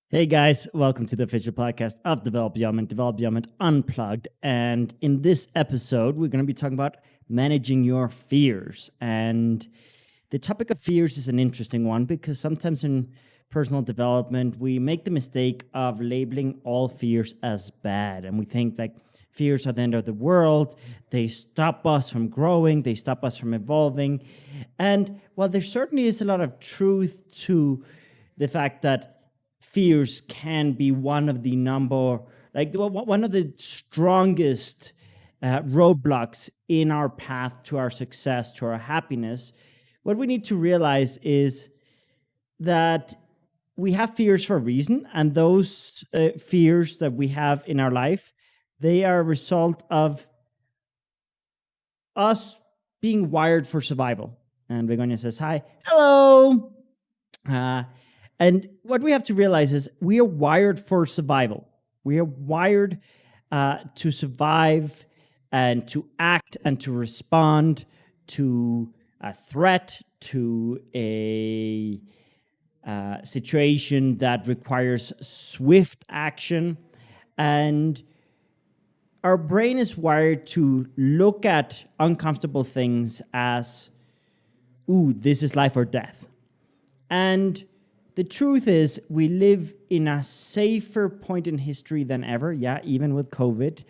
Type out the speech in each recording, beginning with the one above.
Hey guys, welcome to the official podcast of Develop Beyond Unplugged. And in this episode, we're going to be talking about managing your fears. And the topic of fears is an interesting one because sometimes in personal development, we make the mistake of labeling all fears as bad. And we think like fears are the end of the world. They stop us from growing. They stop us from evolving. And while there certainly is a lot of truth to the fact that fears can be one of the strongest roadblocks in our path to our success, to our happiness. What we need to realize is that we have fears for a reason, and those fears that we have in our life, they are a result of us being wired for survival. And Begonia says, hi, hello. And what we have to realize is we are wired for survival. We are wired to survive and to act and to respond to a threat, to a situation that requires swift action. And our brain is wired to look at uncomfortable things as, ooh, this is life or death. And the truth is, we live in a safer point in history than ever. Yeah, even with COVID.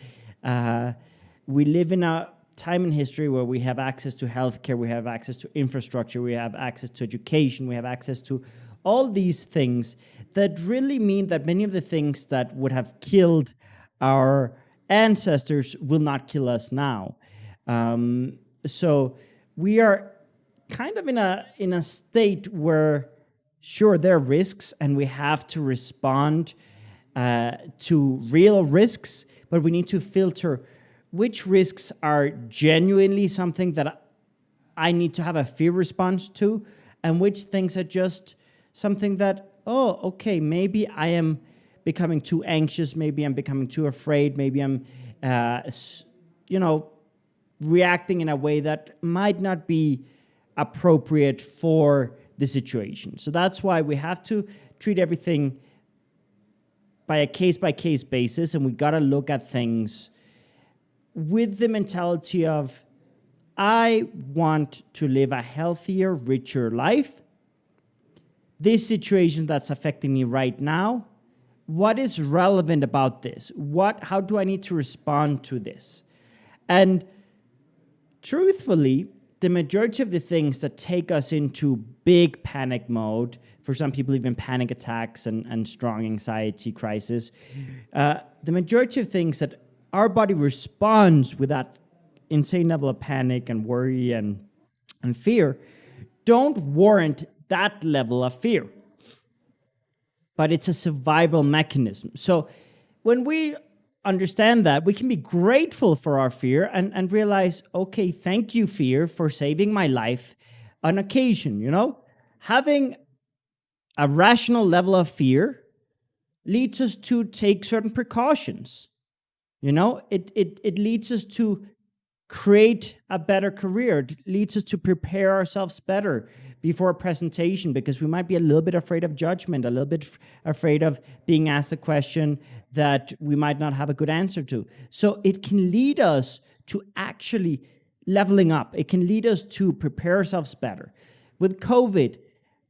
We live in a time in history where we have access to healthcare, we have access to infrastructure, we have access to education, we have access to all these things that really mean that many of the things that would have killed our ancestors will not kill us now. So we are kind of in a state where, sure, there are risks, and we have to respond to real risks, but we need to filter which risks are genuinely something that I need to have a fear response to, and which things are just something that, oh, okay, maybe I am becoming too anxious, maybe I'm becoming too afraid, maybe I'm, reacting in a way that might not be appropriate for the situation. So that's why we have to treat everything by a case-by-case basis, and we got to look at things with the mentality of, I want to live a healthier, richer life. This situation that's affecting me right now, what is relevant about this? How do I need to respond to this? And truthfully, the majority of the things that take us into big panic mode, for some people even panic attacks and strong anxiety crisis, the majority of things that our body responds with that insane level of panic and worry and fear don't warrant that level of fear. But it's a survival mechanism. So when we understand that, we can be grateful for our fear and realize, okay, thank you, fear, for saving my life on occasion, Having a rational level of fear leads us to take certain precautions. It leads us to create a better career. It leads us to prepare ourselves better before a presentation, because we might be a little bit afraid of judgment, a little bit afraid of being asked a question that we might not have a good answer to. So it can lead us to actually leveling up. It can lead us to prepare ourselves better. With COVID,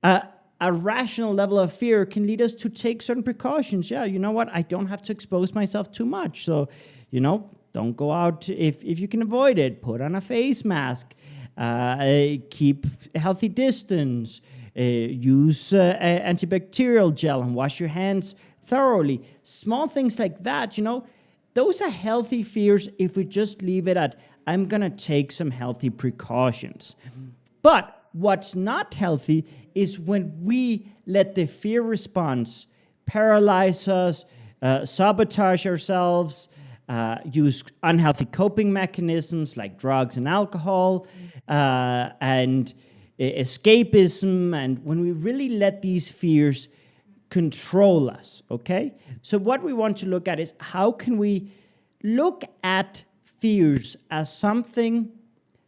a rational level of fear can lead us to take certain precautions. Yeah, you know what? I don't have to expose myself too much. So, don't go out if you can avoid it. Put on a face mask. Keep a healthy distance. Use antibacterial gel and wash your hands thoroughly. Small things like that, those are healthy fears if we just leave it at, I'm going to take some healthy precautions. But what's not healthy is when we let the fear response paralyze us, sabotage ourselves, use unhealthy coping mechanisms like drugs and alcohol, and escapism, and when we really let these fears control us, okay? So what we want to look at is how can we look at fears as something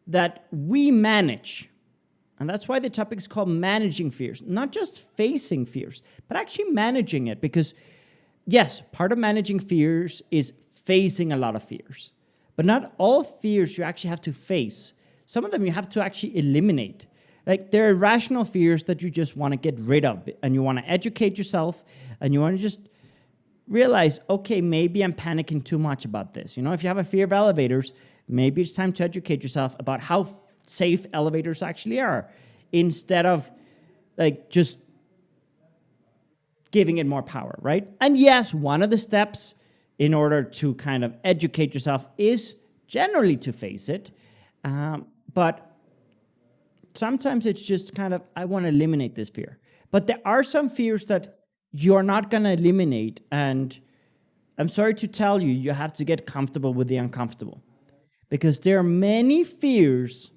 that we manage. And that's why the topic is called managing fears, not just facing fears, but actually managing it. Because yes, part of managing fears is facing a lot of fears, but not all fears you actually have to face. Some of them you have to actually eliminate. Like there are irrational fears that you just want to get rid of, and you want to educate yourself, and you want to just realize, okay, maybe I'm panicking too much about this. If you have a fear of elevators, maybe it's time to educate yourself about how safe elevators actually are, instead of like just giving it more power, right? And yes, one of the steps in order to kind of educate yourself is generally to face it. But sometimes it's just kind of, I want to eliminate this fear. But there are some fears that you're not going to eliminate. And I'm sorry to tell you, you have to get comfortable with the uncomfortable. Because there are many fears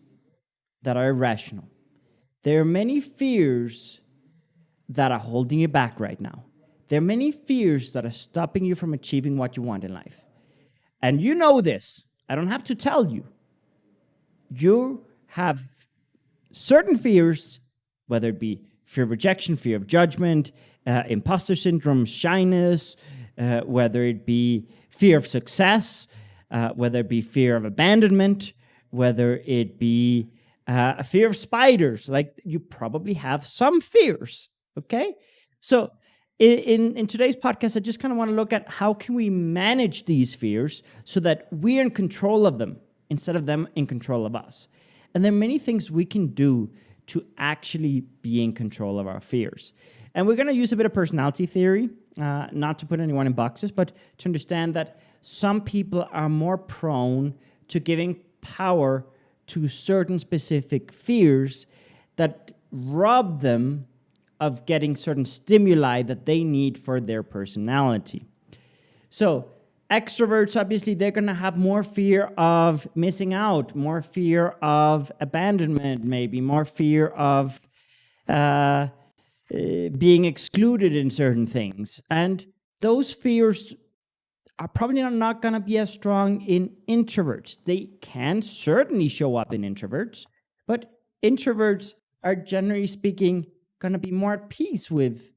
that are irrational. There are many fears that are holding you back right now. There are many fears that are stopping you from achieving what you want in life. And you know this. I don't have to tell you. You have certain fears, whether it be fear of rejection, fear of judgment, imposter syndrome, shyness, whether it be fear of success, whether it be fear of abandonment, whether it be a fear of spiders. Like, you probably have some fears, okay? So in today's podcast, I just kind of want to look at how can we manage these fears so that we're in control of them instead of them in control of us. And there are many things we can do to actually be in control of our fears. And we're going to use a bit of personality theory, not to put anyone in boxes, but to understand that some people are more prone to giving power to certain specific fears that rob them of getting certain stimuli that they need for their personality. So extroverts, obviously, they're going to have more fear of missing out, more fear of abandonment, maybe more fear of being excluded in certain things. And those fears are probably not going to be as strong in introverts. They can certainly show up in introverts, but introverts are, generally speaking, going to be more at peace with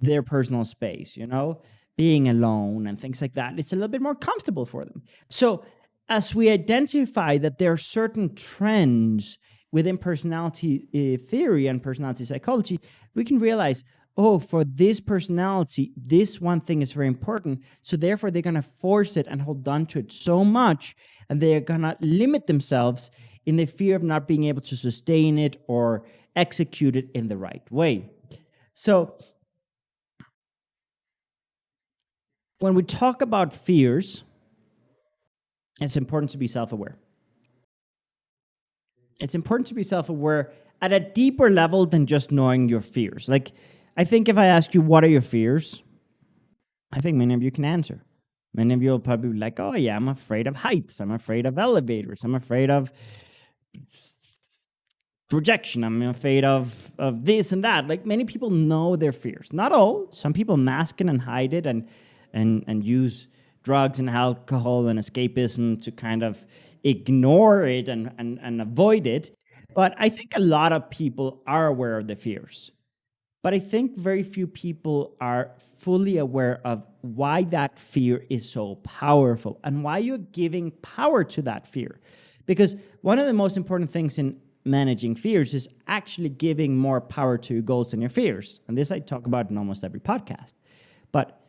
their personal space, being alone and things like that. It's a little bit more comfortable for them. So as we identify that there are certain trends within personality theory and personality psychology, we can realize, for this personality, this one thing is very important. So therefore, they're going to force it and hold on to it so much, and they're going to limit themselves in the fear of not being able to sustain it or execute it in the right way. So when we talk about fears, it's important to be self-aware. It's important to be self-aware at a deeper level than just knowing your fears. Like, I think if I ask you, what are your fears? I think many of you can answer. Many of you will probably be like, oh yeah, I'm afraid of heights. I'm afraid of elevators. I'm afraid of rejection. I'm afraid of this and that. Like, many people know their fears. Not all. Some people mask it and hide it and use drugs and alcohol and escapism to kind of ignore it and avoid it. But I think a lot of people are aware of their fears. But I think very few people are fully aware of why that fear is so powerful and why you're giving power to that fear. Because one of the most important things in managing fears is actually giving more power to your goals and your fears. And this I talk about in almost every podcast. But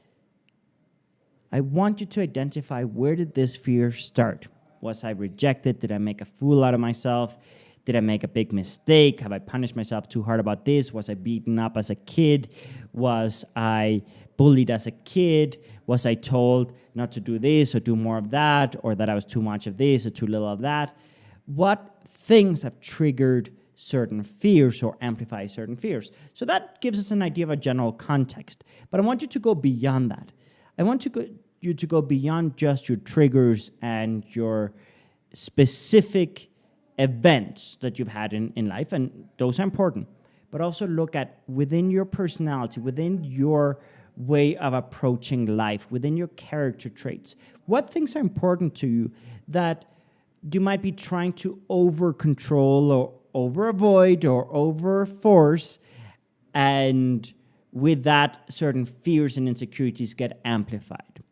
I want you to identify, where did this fear start? Was I rejected? Did I make a fool out of myself? Did I make a big mistake? Have I punished myself too hard about this? Was I beaten up as a kid? Was I bullied as a kid? Was I told not to do this or do more of that, or that I was too much of this or too little of that? What things have triggered certain fears or amplify certain fears? So that gives us an idea of a general context. But I want you to go beyond that. I want you to go beyond just your triggers and your specific events that you've had in life, and those are important. But also look at within your personality, within your way of approaching life, within your character traits. What things are important to you that you might be trying to over control or over avoid or over force, and with that, certain fears and insecurities get amplified.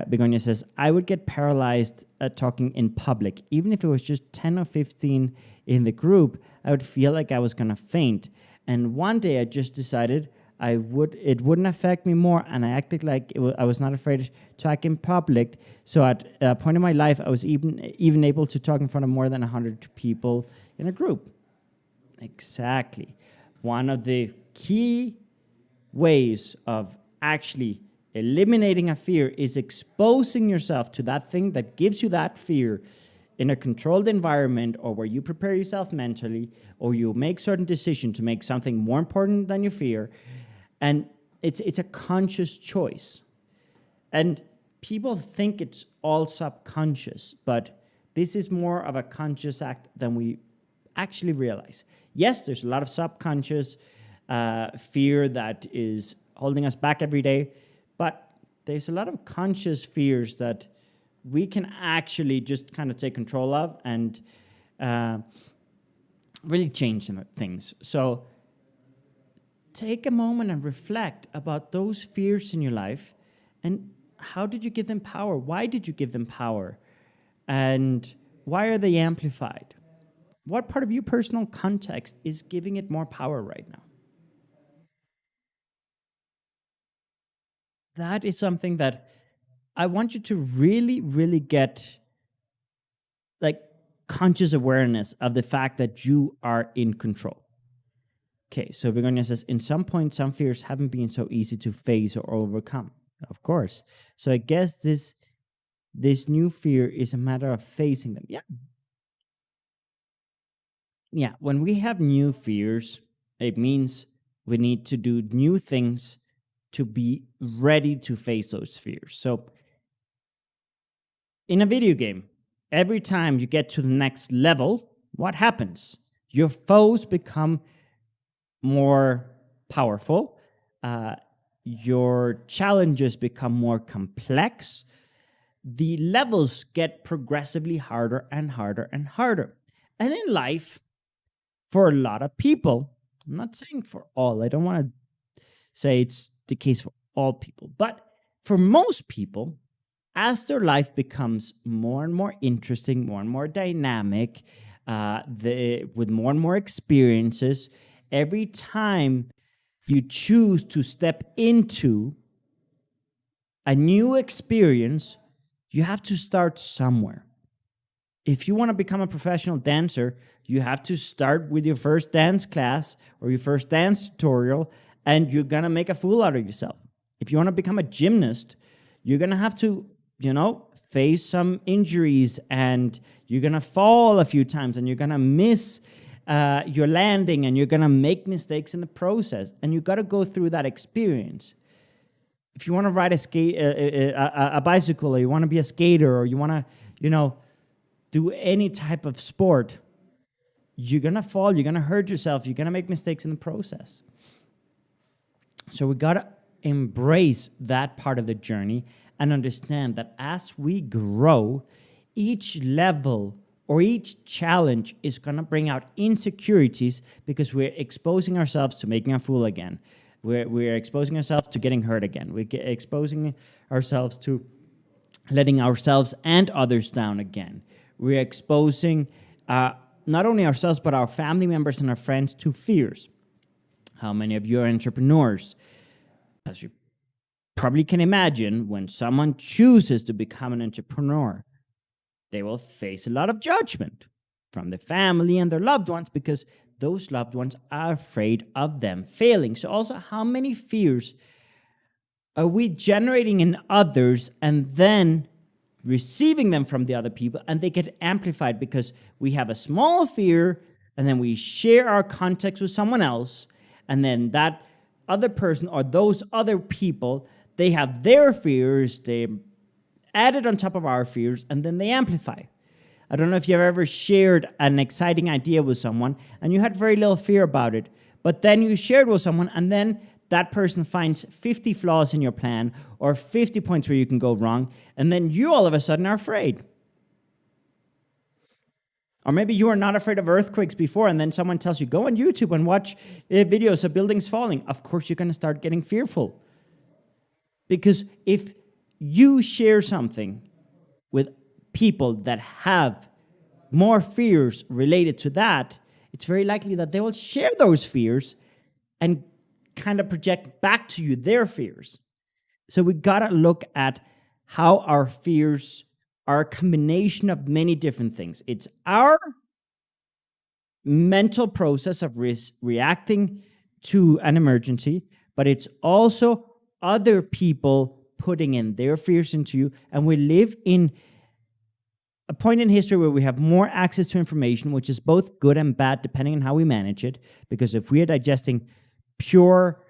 Begonia says, I would get paralyzed at talking in public. Even if it was just 10 or 15 in the group, I would feel like I was going to faint. And one day I just decided it wouldn't affect me more, and I acted like I was not afraid to talk in public. So at a point in my life, I was even able to talk in front of more than 100 people in a group. Exactly. One of the key ways of actually eliminating a fear is exposing yourself to that thing that gives you that fear in a controlled environment, or where you prepare yourself mentally, or you make certain decisions to make something more important than your fear. And it's a conscious choice. And people think it's all subconscious, but this is more of a conscious act than we actually realize. Yes, there's a lot of subconscious fear that is holding us back every day, but there's a lot of conscious fears that we can actually just kind of take control of and really change some things. So take a moment and reflect about those fears in your life, and how did you give them power? Why did you give them power? And why are they amplified? What part of your personal context is giving it more power right now? That is something that I want you to really, really get like conscious awareness of the fact that you are in control. Okay, so Begonia says, in some point, some fears haven't been so easy to face or overcome. Of course. So I guess this new fear is a matter of facing them. Yeah. Yeah, when we have new fears, it means we need to do new things to be ready to face those fears. So in a video game, every time you get to the next level, what happens? Your foes become more powerful. Your challenges become more complex. The levels get progressively harder and harder and harder. And in life, for a lot of people, I'm not saying for all, I don't want to say it's the case for all people, but for most people, as their life becomes more and more interesting, more and more dynamic, with more and more experiences, every time you choose to step into a new experience, you have to start somewhere. If you want to become a professional dancer, you have to start with your first dance class or your first dance tutorial, and you're going to make a fool out of yourself. If you want to become a gymnast, you're going to have to, face some injuries, and you're going to fall a few times, and you're going to miss your landing, and you're going to make mistakes in the process, and you've got to go through that experience. If you want to ride a bicycle, or you want to be a skater, or you want to, do any type of sport, you're going to fall, you're going to hurt yourself, you're going to make mistakes in the process. So we got to embrace that part of the journey and understand that as we grow, each level or each challenge is going to bring out insecurities, because we're exposing ourselves to making a fool again. We're exposing ourselves to getting hurt again. We're exposing ourselves to letting ourselves and others down again. We're exposing not only ourselves, but our family members and our friends to fears. How many of you are entrepreneurs? As you probably can imagine, when someone chooses to become an entrepreneur, they will face a lot of judgment from the family and their loved ones, because those loved ones are afraid of them failing. So also, how many fears are we generating in others and then receiving them from the other people, and they get amplified because we have a small fear, and then we share our context with someone else, and then that other person or those other people, they have their fears, they add it on top of our fears, and then they amplify. I don't know if you've ever shared an exciting idea with someone and you had very little fear about it, but then you shared with someone, and then that person finds 50 flaws in your plan or 50 points where you can go wrong, and then you all of a sudden are afraid. Or maybe you are not afraid of earthquakes before, and then someone tells you, go on YouTube and watch videos of buildings falling. Of course, you're going to start getting fearful. Because if you share something with people that have more fears related to that, it's very likely that they will share those fears and kind of project back to you their fears. So we got to look at how our fears are a combination of many different things. It's our mental process of reacting to an emergency, but it's also other people putting in their fears into you. And we live in a point in history where we have more access to information, which is both good and bad depending on how we manage it. Because if we are digesting pure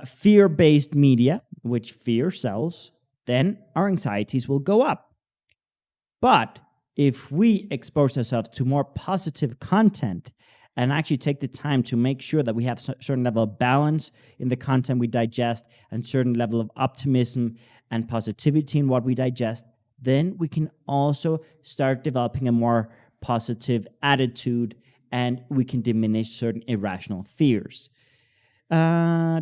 fear-based media, which fear sells, then our anxieties will go up. But if we expose ourselves to more positive content and actually take the time to make sure that we have a certain level of balance in the content we digest and certain level of optimism and positivity in what we digest, then we can also start developing a more positive attitude and we can diminish certain irrational fears. Begonia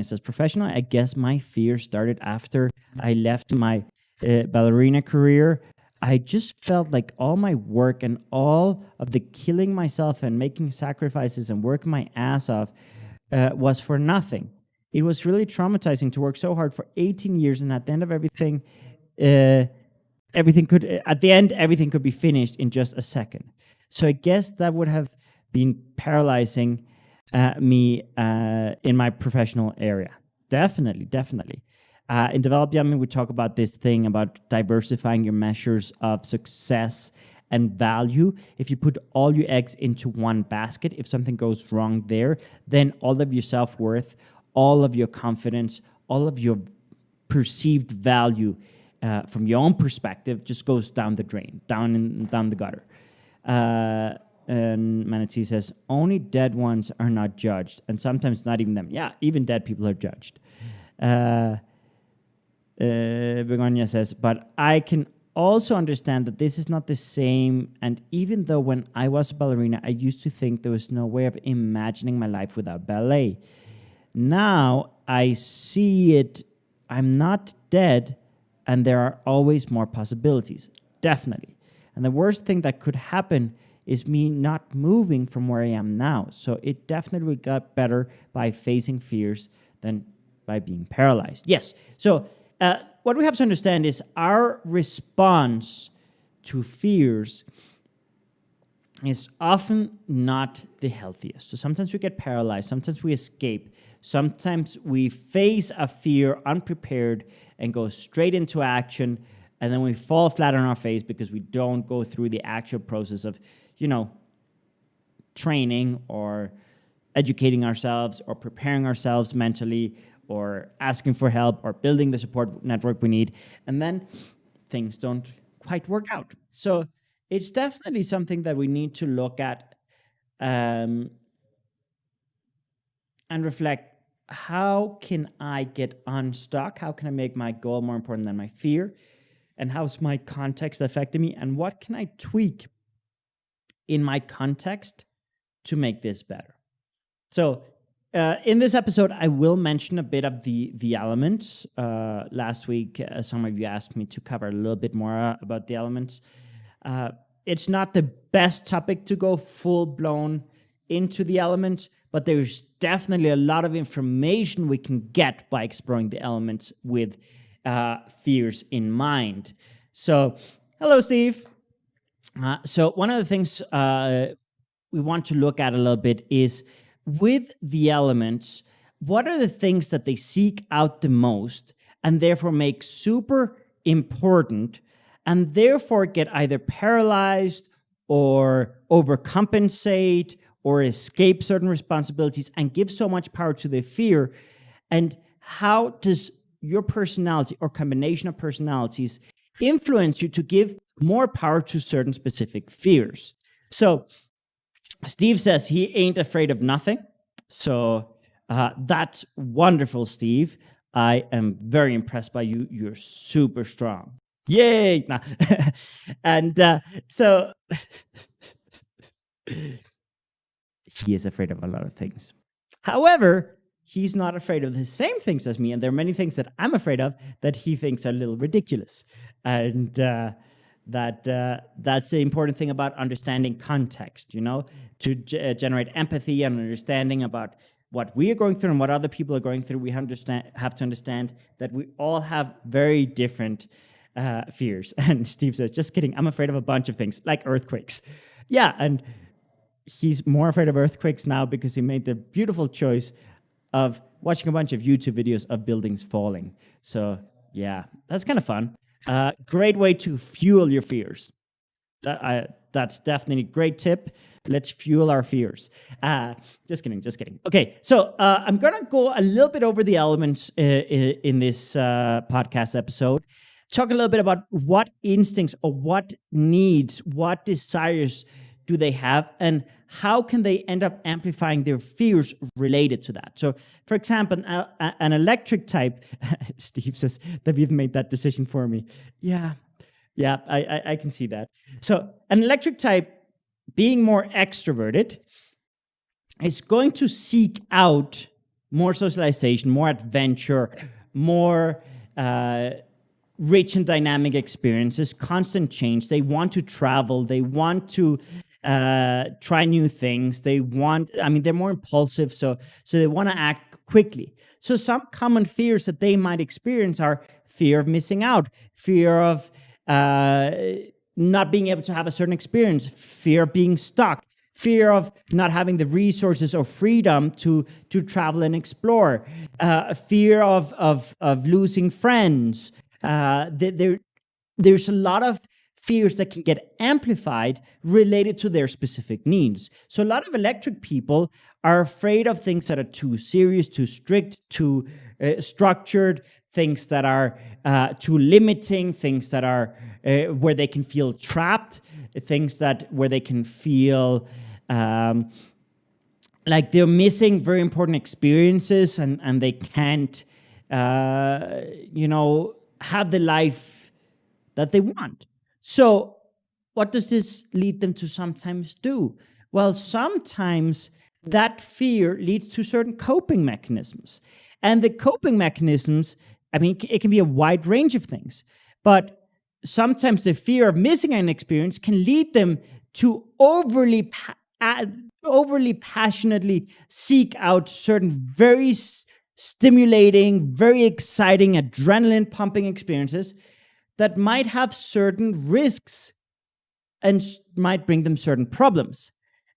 says, professional, I guess my fear started after I left my ballerina career. I just felt like all my work and all of the killing myself and making sacrifices and working my ass off was for nothing. It was really traumatizing to work so hard for 18 years, and at the end of everything, everything could be finished in just a second. So I guess that would have been paralyzing me in my professional area. Definitely. In Develop Yummy, we talk about this thing about diversifying your measures of success and value. If you put all your eggs into one basket, if something goes wrong there, then all of your self-worth, all of your confidence, all of your perceived value from your own perspective just goes down the drain, down the gutter. And Manatee says, only dead ones are not judged, and sometimes not even them. Yeah, even dead people are judged. Begonia says, but I can also understand that this is not the same, and even though when I was a ballerina, I used to think there was no way of imagining my life without ballet. Now I see it, I'm not dead, and there are always more possibilities. Definitely. And the worst thing that could happen is me not moving from where I am now. So it definitely got better by facing fears than by being paralyzed. Yes. So what we have to understand is our response to fears is often not the healthiest. So sometimes we get paralyzed, sometimes we escape, sometimes we face a fear unprepared and go straight into action, and then we fall flat on our face because we don't go through the actual process of, training or educating ourselves or preparing ourselves mentally or asking for help or building the support network we need, and then things don't quite work out. So it's definitely something that we need to look at and reflect, how can I get unstuck? How can I make my goal more important than my fear? And how's my context affecting me? And what can I tweak in my context to make this better? So in this episode, I will mention a bit of the elements. Last week, some of you asked me to cover a little bit more about the elements. It's not the best topic to go full-blown into the elements, but there's definitely a lot of information we can get by exploring the elements with fears in mind. So, hello, Steve. So one of the things we want to look at a little bit is, with the elements, what are the things that they seek out the most and therefore make super important and therefore get either paralyzed or overcompensate or escape certain responsibilities and give so much power to their fear? And how does your personality or combination of personalities influence you to give more power to certain specific fears? So Steve says he ain't afraid of nothing. So that's wonderful, Steve. I am very impressed by you. You're super strong. Yay! Nah. And so he is afraid of a lot of things. However, he's not afraid of the same things as me. And there are many things that I'm afraid of that he thinks are a little ridiculous. And that's the important thing about understanding context, to generate empathy and understanding about what we are going through and what other people are going through. We have to understand that we all have very different fears. And Steve says, just kidding, I'm afraid of a bunch of things, like earthquakes. Yeah, and he's more afraid of earthquakes now because he made the beautiful choice of watching a bunch of YouTube videos of buildings falling. So yeah, that's kind of fun. Great way to fuel your fears. That's definitely a great tip. Let's fuel our fears. Just kidding. Okay, so I'm going to go a little bit over the elements in this podcast episode. Talk a little bit about what instincts or what needs, what desires do they have, and how can they end up amplifying their fears related to that? So, for example, an electric type, Steve says, David made that decision for me. Yeah, I can see that. So, an electric type, being more extroverted, is going to seek out more socialization, more adventure, more rich and dynamic experiences, constant change. They want to travel. They want to try new things. They're more impulsive, so they want to act quickly. So some common fears that they might experience are fear of missing out, fear of not being able to have a certain experience, fear of being stuck, fear of not having the resources or freedom to travel and explore, fear of losing friends. There's a lot of fears that can get amplified related to their specific needs. So a lot of electric people are afraid of things that are too serious, too strict, too structured, things that are too limiting, things that are where they can feel trapped, things where they can feel like they're missing very important experiences and they can't, have the life that they want. So what does this lead them to sometimes do? Well, sometimes that fear leads to certain coping mechanisms. And the coping mechanisms, it can be a wide range of things. But sometimes the fear of missing an experience can lead them to overly passionately seek out certain very stimulating, very exciting, adrenaline-pumping experiences that might have certain risks and might bring them certain problems.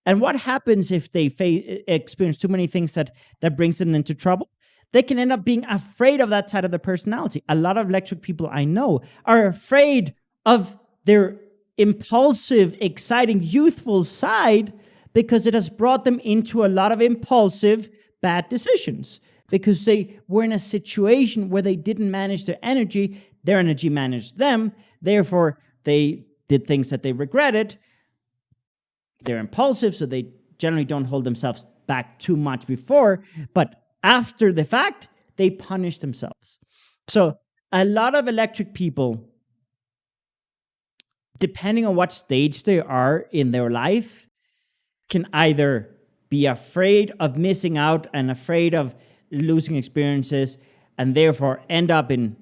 And what happens if they experience too many things that brings them into trouble? They can end up being afraid of that side of their personality. A lot of electric people I know are afraid of their impulsive, exciting, youthful side because it has brought them into a lot of impulsive, bad decisions. Because they were in a situation where they didn't manage their energy managed them, therefore they did things that they regretted. They're impulsive, so they generally don't hold themselves back too much before, but after the fact, they punish themselves. So a lot of electric people, depending on what stage they are in their life, can either be afraid of missing out and afraid of losing experiences and therefore end up in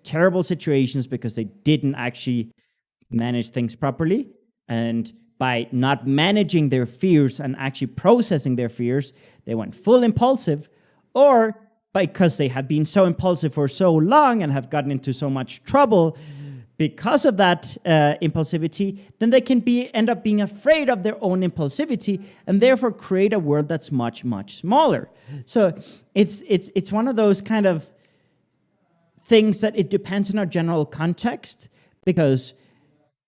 terrible situations because they didn't actually manage things properly. And by not managing their fears and actually processing their fears, they went full impulsive, or because they have been so impulsive for so long and have gotten into so much trouble because of that impulsivity, then they can end up being afraid of their own impulsivity and therefore create a world that's much, much smaller. So it's one of those kind of things that it depends on our general context, because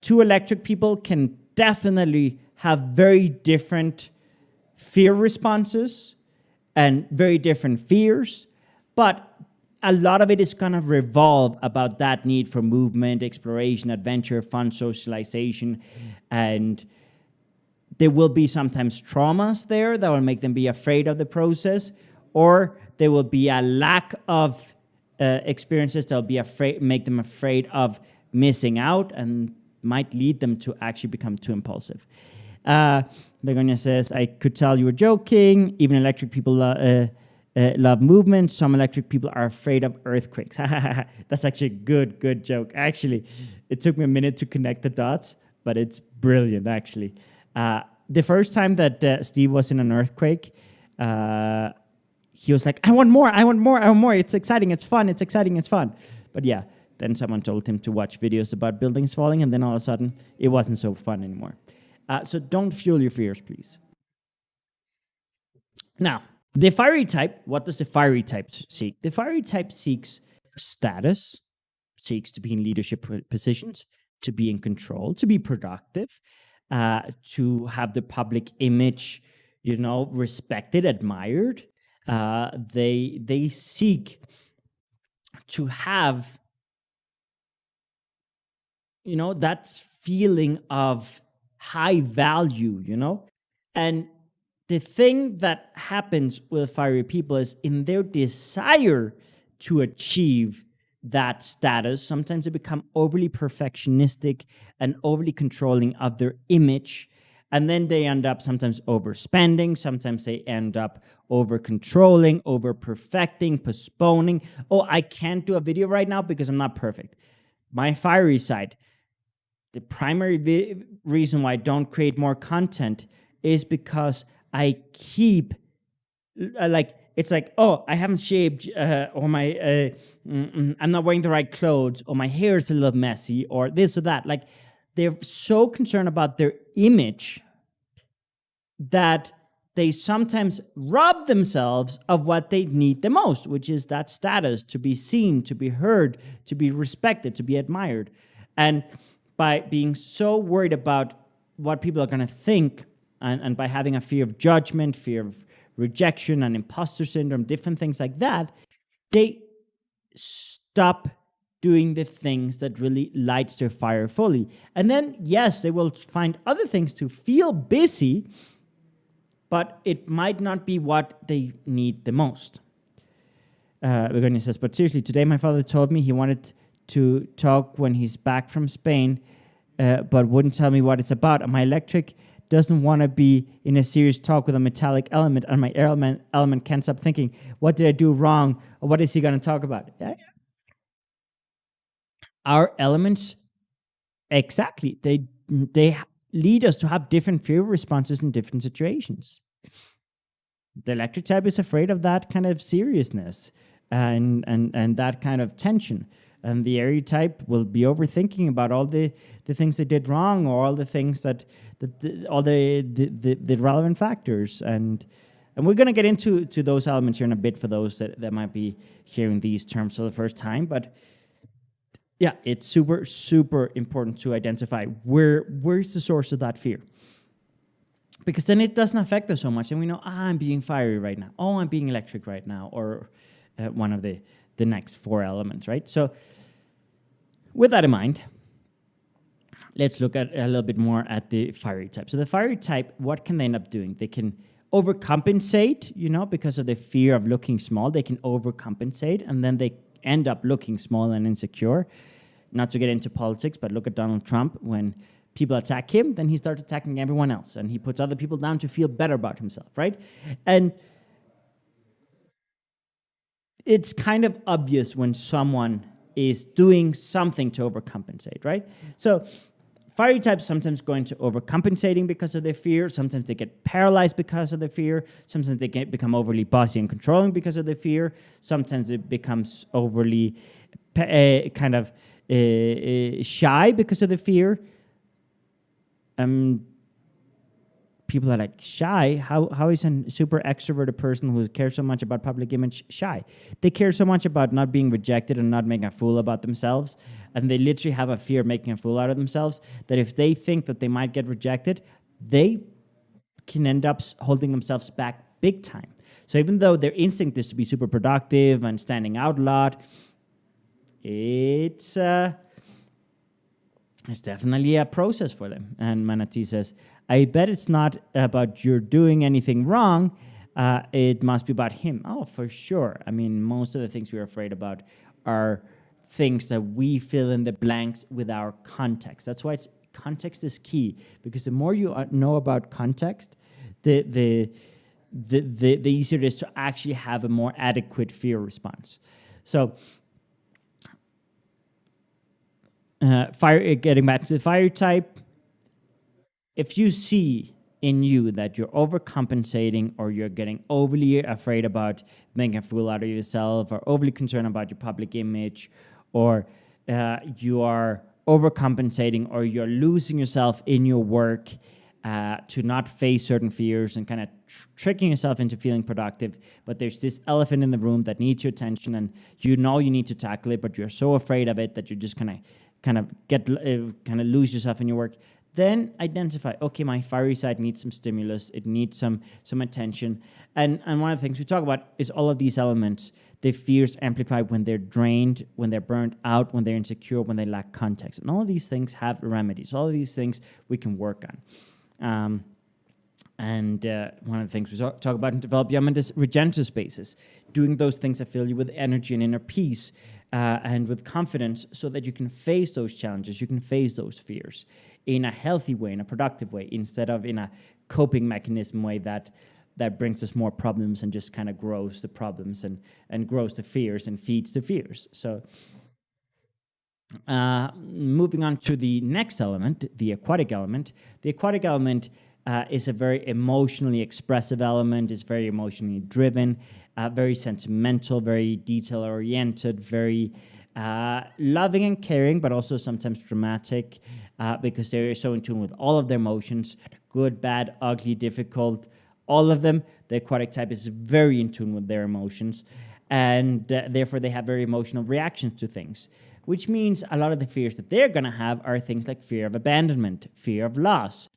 two electric people can definitely have very different fear responses and very different fears, but a lot of it is going to revolve about that need for movement, exploration, adventure, fun, socialization, and there will be sometimes traumas there that will make them be afraid of the process, or there will be a lack of experiences that will make them afraid of missing out and might lead them to actually become too impulsive. Begonia says, I could tell you were joking. Even electric people love movement. Some electric people are afraid of earthquakes. That's actually a good joke. Actually, it took me a minute to connect the dots, but it's brilliant, actually. The first time that Steve was in an earthquake, he was like, I want more. It's exciting, it's fun. But yeah, then someone told him to watch videos about buildings falling, and then all of a sudden, it wasn't so fun anymore. So don't fuel your fears, please. Now, the fiery type, what does the fiery type seek? The fiery type seeks status, seeks to be in leadership positions, to be in control, to be productive, to have the public image, respected, admired. They seek to have, that feeling of high value, and the thing that happens with fiery people is in their desire to achieve that status, sometimes they become overly perfectionistic and overly controlling of their image. And then they end up sometimes overspending. Sometimes they end up over-controlling, over-perfecting, postponing. Oh, I can't do a video right now because I'm not perfect. My fiery side, the primary reason why I don't create more content is because I keep, it's like, oh, I haven't shaved, or I'm not wearing the right clothes, or my hair is a little messy, or this or that. Like, they're so concerned about their image that they sometimes rob themselves of what they need the most, which is that status, to be seen, to be heard, to be respected, to be admired. And by being so worried about what people are going to think, and by having a fear of judgment, fear of rejection, and imposter syndrome, different things like that, they stop doing the things that really lights their fire fully. And then, yes, they will find other things to feel busy, but it might not be what they need the most. Begonia says, but seriously, today my father told me he wanted to talk when he's back from Spain, but wouldn't tell me what it's about. And my electric doesn't want to be in a serious talk with a metallic element, and my element can't stop thinking, what did I do wrong? Or what is he going to talk about? Yeah. Our elements, exactly, they lead us to have different fear responses in different situations. The electric type is afraid of that kind of seriousness and that kind of tension. And the airy type will be overthinking about all the things they did wrong, or all the things all the relevant factors. And we're going to get into those elements here in a bit for those that might be hearing these terms for the first time. But yeah, it's super, super important to identify where's the source of that fear. Because then it doesn't affect us so much. And we know, I'm being fiery right now. Oh, I'm being electric right now. Or one of the next four elements, right? So with that in mind, let's look at a little bit more at the fiery type. So the fiery type, what can they end up doing? They can overcompensate, because of the fear of looking small. They can overcompensate, and then they end up looking small and insecure. Not to get into politics, but look at Donald Trump. When people attack him, then he starts attacking everyone else, and he puts other people down to feel better about himself, right? And it's kind of obvious when someone is doing something to overcompensate, right? So fiery types sometimes go into overcompensating because of their fear. Sometimes they get paralyzed because of their fear. Sometimes they become overly bossy and controlling because of their fear. Sometimes it becomes overly shy because of the fear. People are like, shy? How is a super extroverted person who cares so much about public image shy? They care so much about not being rejected and not making a fool about themselves, and they literally have a fear of making a fool out of themselves, that if they think that they might get rejected, they can end up holding themselves back big time. So even though their instinct is to be super productive and standing out a lot, it's It's definitely a process for them. And Manatee says, I bet it's not about you're doing anything wrong. It must be about him. Oh, for sure. I mean, most of the things we're afraid about are things that we fill in the blanks with our context. That's why context is key, because the more you know about context, the easier it is to actually have a more adequate fear response. So, getting back to the fire type, if you see in you that you're overcompensating, or you're getting overly afraid about making a fool out of yourself, or overly concerned about your public image, or you are overcompensating, or you're losing yourself in your work to not face certain fears and kind of tricking yourself into feeling productive, but there's this elephant in the room that needs your attention, and you know you need to tackle it, but you're so afraid of it that you're just kind of lose yourself in your work. Then identify, okay, my fiery side needs some stimulus, it needs some attention. And one of the things we talk about is all of these elements. The fears amplify when they're drained, when they're burnt out, when they're insecure, when they lack context. And all of these things have remedies. All of these things we can work on. And one of the things we talk about in Develop Yum is regenerative spaces, doing those things that fill you with energy and inner peace and with confidence, so that you can face those challenges, you can face those fears in a healthy way, in a productive way, instead of in a coping mechanism way that brings us more problems and just kind of grows the problems and grows the fears and feeds the fears. So moving on to the next element, the aquatic element. The aquatic element is a very emotionally expressive element. It's very emotionally driven, very sentimental, very detail-oriented, very loving and caring, but also sometimes dramatic, because they're so in tune with all of their emotions, good, bad, ugly, difficult, all of them. The aquatic type is very in tune with their emotions, and therefore they have very emotional reactions to things, which means a lot of the fears that they're going to have are things like fear of abandonment, fear of loss,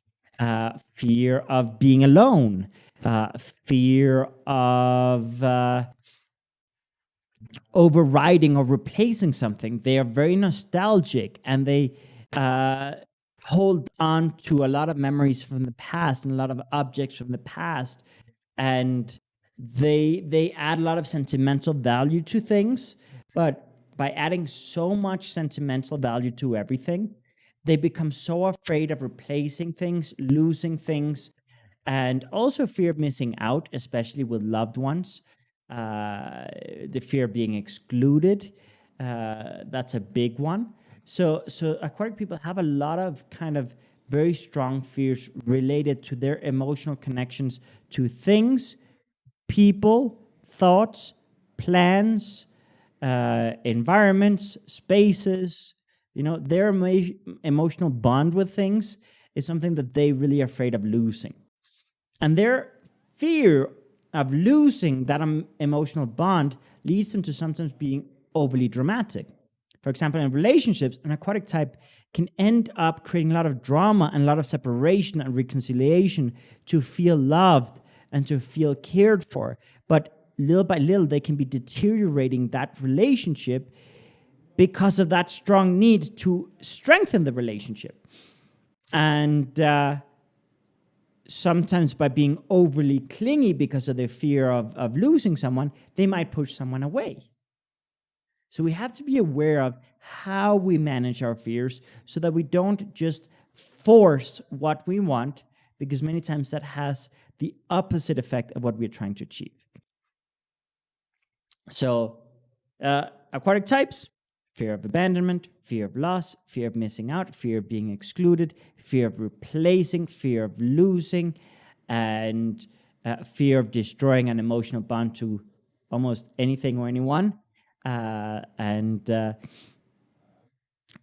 fear of being alone, fear of overriding or replacing something. They are very nostalgic, and they hold on to a lot of memories from the past and a lot of objects from the past, and they add a lot of sentimental value to things. But by adding so much sentimental value to everything, they become so afraid of replacing things, losing things, and also fear of missing out, especially with loved ones. The fear of being excluded, that's a big one. So aquatic people have a lot of kind of very strong fears related to their emotional connections to things, people, thoughts, plans, environments, spaces. Their emotional bond with things is something that they really are afraid of losing. And their fear of losing that emotional bond leads them to sometimes being overly dramatic. For example, in relationships, an aquatic type can end up creating a lot of drama and a lot of separation and reconciliation to feel loved and to feel cared for. But little by little, they can be deteriorating that relationship because of that strong need to strengthen the relationship. And sometimes by being overly clingy because of their fear of losing someone, they might push someone away. So we have to be aware of how we manage our fears so that we don't just force what we want, because many times that has the opposite effect of what we're trying to achieve. So aquatic types: fear of abandonment, fear of loss, fear of missing out, fear of being excluded, fear of replacing, fear of losing, and fear of destroying an emotional bond to almost anything or anyone. And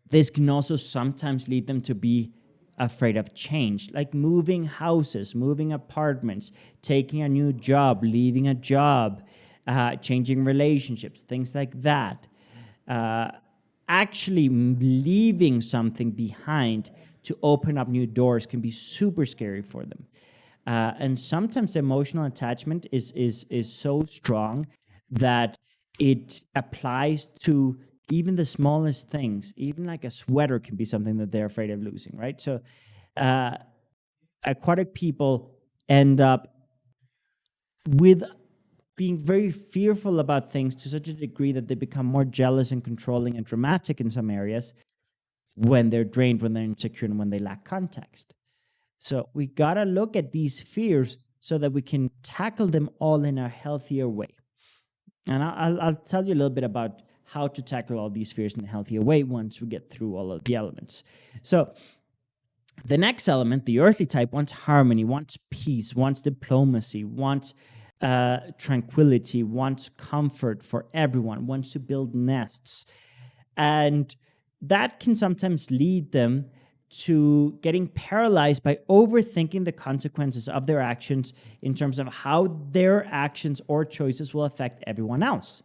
this can also sometimes lead them to be afraid of change, like moving houses, moving apartments, taking a new job, leaving a job, changing relationships, things like that. Actually leaving something behind to open up new doors can be super scary for them. And sometimes emotional attachment is so strong that it applies to even the smallest things, even like a sweater, can be something that they're afraid of losing, right? So aquatic people end up with being very fearful about things to such a degree that they become more jealous and controlling and dramatic in some areas when they're drained, when they're insecure, and when they lack context. So we gotta look at these fears so that we can tackle them all in a healthier way. And I'll tell you a little bit about how to tackle all these fears in a healthier way once we get through all of the elements. So the next element, the earthly type, wants harmony, wants peace, wants diplomacy, wants tranquility, wants comfort for everyone, wants to build nests. And that can sometimes lead them to getting paralyzed by overthinking the consequences of their actions in terms of how their actions or choices will affect everyone else.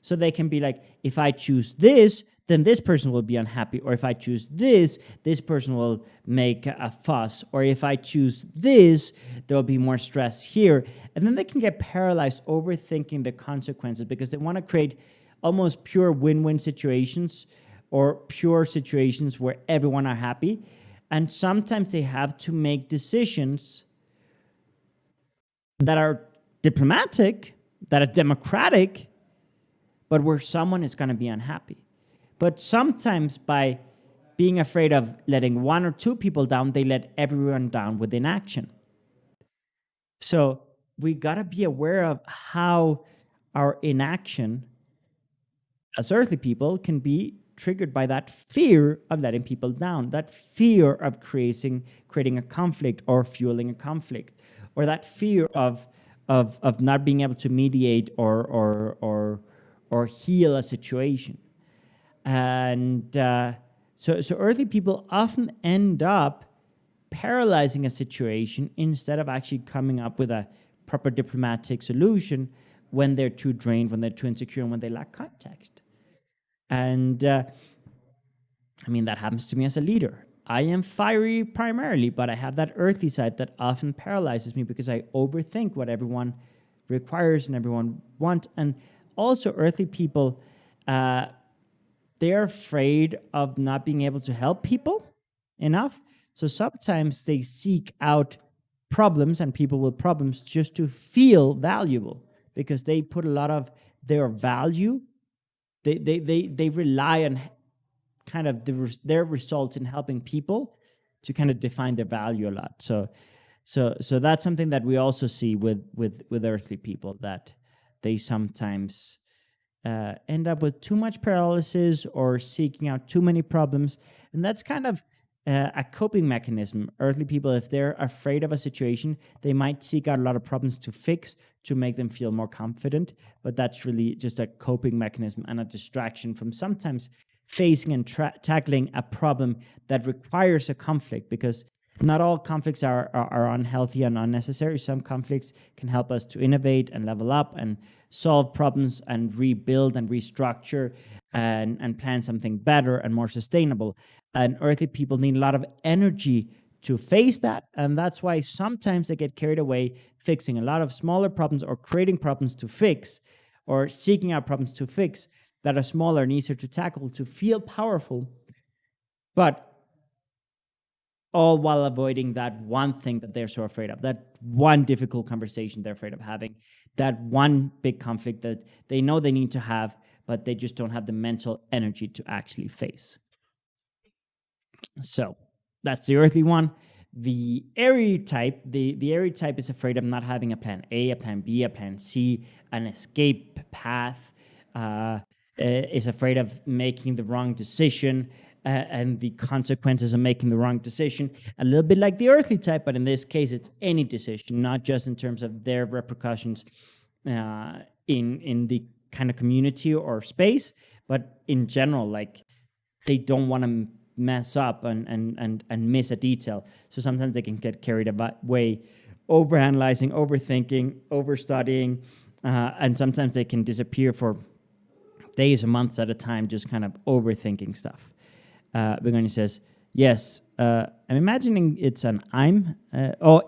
So they can be like, if I choose this, then this person will be unhappy. Or if I choose this, this person will make a fuss. Or if I choose this, there will be more stress here. And then they can get paralyzed overthinking the consequences because they want to create almost pure win-win situations or pure situations where everyone are happy. And sometimes they have to make decisions that are diplomatic, that are democratic, but where someone is going to be unhappy. But sometimes by being afraid of letting one or two people down, they let everyone down with inaction. So we got to be aware of how our inaction as earthly people can be triggered by that fear of letting people down, that fear of creating a conflict or fueling a conflict, or that fear of not being able to mediate or heal a situation. And so earthly people often end up paralyzing a situation instead of actually coming up with a proper diplomatic solution when they're too drained, when they're too insecure, and when they lack context. And I mean, that happens to me as a leader. I am fiery primarily, but I have that earthly side that often paralyzes me because I overthink what everyone requires and everyone wants. And also earthly people, they're afraid of not being able to help people enough. So sometimes they seek out problems and people with problems just to feel valuable because they put a lot of their value. They rely on kind of their results in helping people to kind of define their value a lot. So that's something that we also see with earthly people, that they sometimes end up with too much paralysis or seeking out too many problems. And that's kind of a coping mechanism. Earthly people, if they're afraid of a situation, they might seek out a lot of problems to fix to make them feel more confident. But that's really just a coping mechanism and a distraction from sometimes facing and tackling a problem that requires a conflict, because not all conflicts are unhealthy and unnecessary. Some conflicts can help us to innovate and level up and solve problems and rebuild and restructure and plan something better and more sustainable. And earthly people need a lot of energy to face that. And that's why sometimes they get carried away fixing a lot of smaller problems or creating problems to fix or seeking out problems to fix that are smaller and easier to tackle to feel powerful. But all while avoiding that one thing that they're so afraid of, that one difficult conversation they're afraid of having, that one big conflict that they know they need to have, but they just don't have the mental energy to actually face. So that's the earthly one. The airy type, the airy type is afraid of not having a plan A, a plan B, a plan C, an escape path, is afraid of making the wrong decision, and the consequences of making the wrong decision. A little bit like the earthly type, but in this case, it's any decision, not just in terms of their repercussions in the kind of community or space, but in general, like they don't want to mess up and miss a detail. So sometimes they can get carried away, overanalyzing, overthinking, overstudying, and sometimes they can disappear for days or months at a time, just kind of overthinking stuff. Begoni says, yes, I'm imagining it's an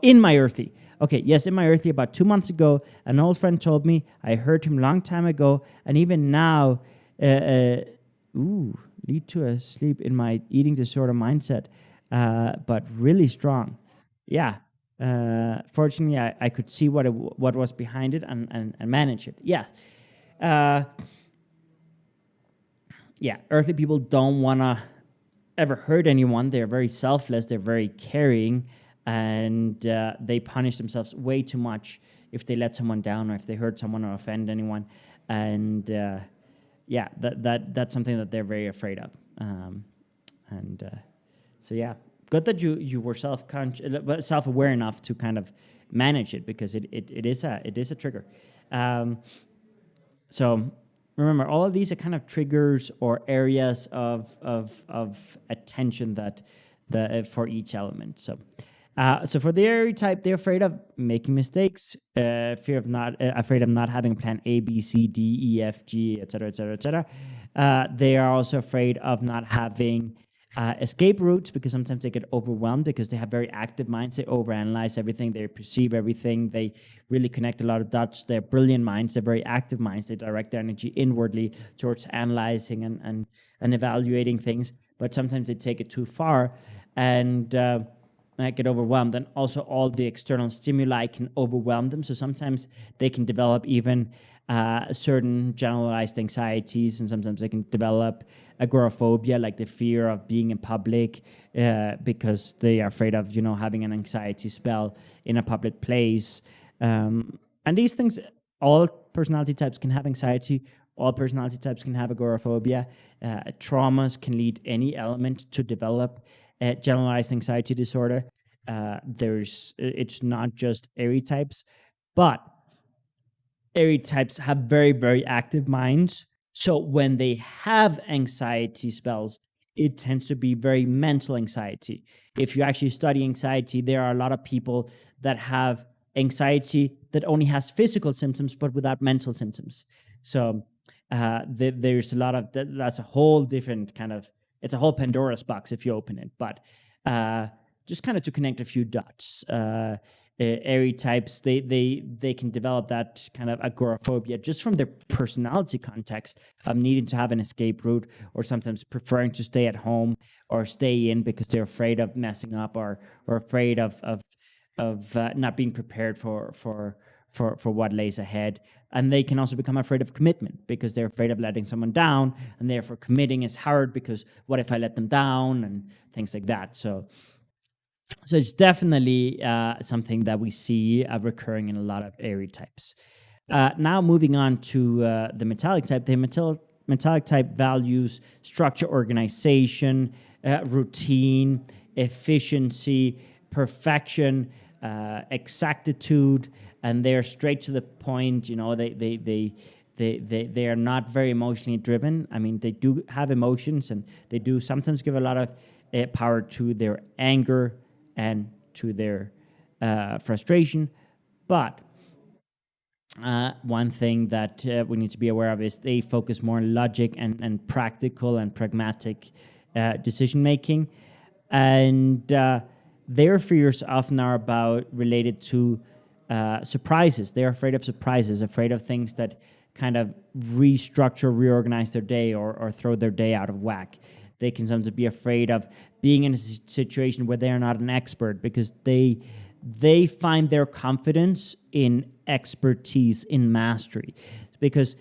in my earthly. Okay, yes, in my earthly, about 2 months ago, an old friend told me, I heard him long time ago, and even now, ooh, lead to a sleep in my eating disorder mindset, but really strong. Yeah. Fortunately, I could see what was behind it and manage it. Yes. Uh, yeah. Earthly people don't want to ever hurt anyone. They're very selfless. They're very caring, and they punish themselves way too much if they let someone down or if they hurt someone or offend anyone. And yeah, that's something that they're very afraid of. And so yeah, good that you were self aware enough to kind of manage it, because it is a trigger. So remember, all of these are kind of triggers or areas of attention that for each element. So for the airy type, they're afraid of making mistakes, afraid of not having a plan A, B, C, D, E, F, G, etc., etc., etc. They are also afraid of not having escape routes, because sometimes they get overwhelmed because they have very active minds. They overanalyze everything. They perceive everything. They really connect a lot of dots. They're brilliant minds. They're very active minds. They direct their energy inwardly towards analyzing and evaluating things. But sometimes they take it too far and get overwhelmed. And also all the external stimuli can overwhelm them. So sometimes they can develop even certain generalized anxieties, and sometimes they can develop agoraphobia, like the fear of being in public, because they are afraid of, having an anxiety spell in a public place. And these things, all personality types can have anxiety. All personality types can have agoraphobia. Traumas can lead any element to develop generalized anxiety disorder. It's not just airy types, but airy types have very, very active minds. So when they have anxiety spells, it tends to be very mental anxiety. If you actually study anxiety, there are a lot of people that have anxiety that only has physical symptoms, but without mental symptoms. So there's a lot of that's a whole different kind of, it's a whole Pandora's box if you open it. But just kind of to connect a few dots. Airy types, they can develop that kind of agoraphobia just from their personality context of needing to have an escape route, or sometimes preferring to stay at home or stay in because they're afraid of messing up, or afraid of not being prepared for what lays ahead. And they can also become afraid of commitment because they're afraid of letting someone down, and therefore committing is hard because what if I let them down, and things like that. So it's definitely something that we see recurring in a lot of airy types. Now moving on to the metallic type. The metallic type values structure, organization, routine, efficiency, perfection, exactitude, and they're straight to the point. They are not very emotionally driven. I mean, they do have emotions, and they do sometimes give a lot of power to their anger and to their frustration. But one thing that we need to be aware of is they focus more on logic and practical and pragmatic decision making. And their fears often are related to surprises. They're afraid of surprises, afraid of things that kind of reorganize their day, or throw their day out of whack. They can sometimes be afraid of being in a situation where they are not an expert, because they find their confidence in expertise, in mastery. Because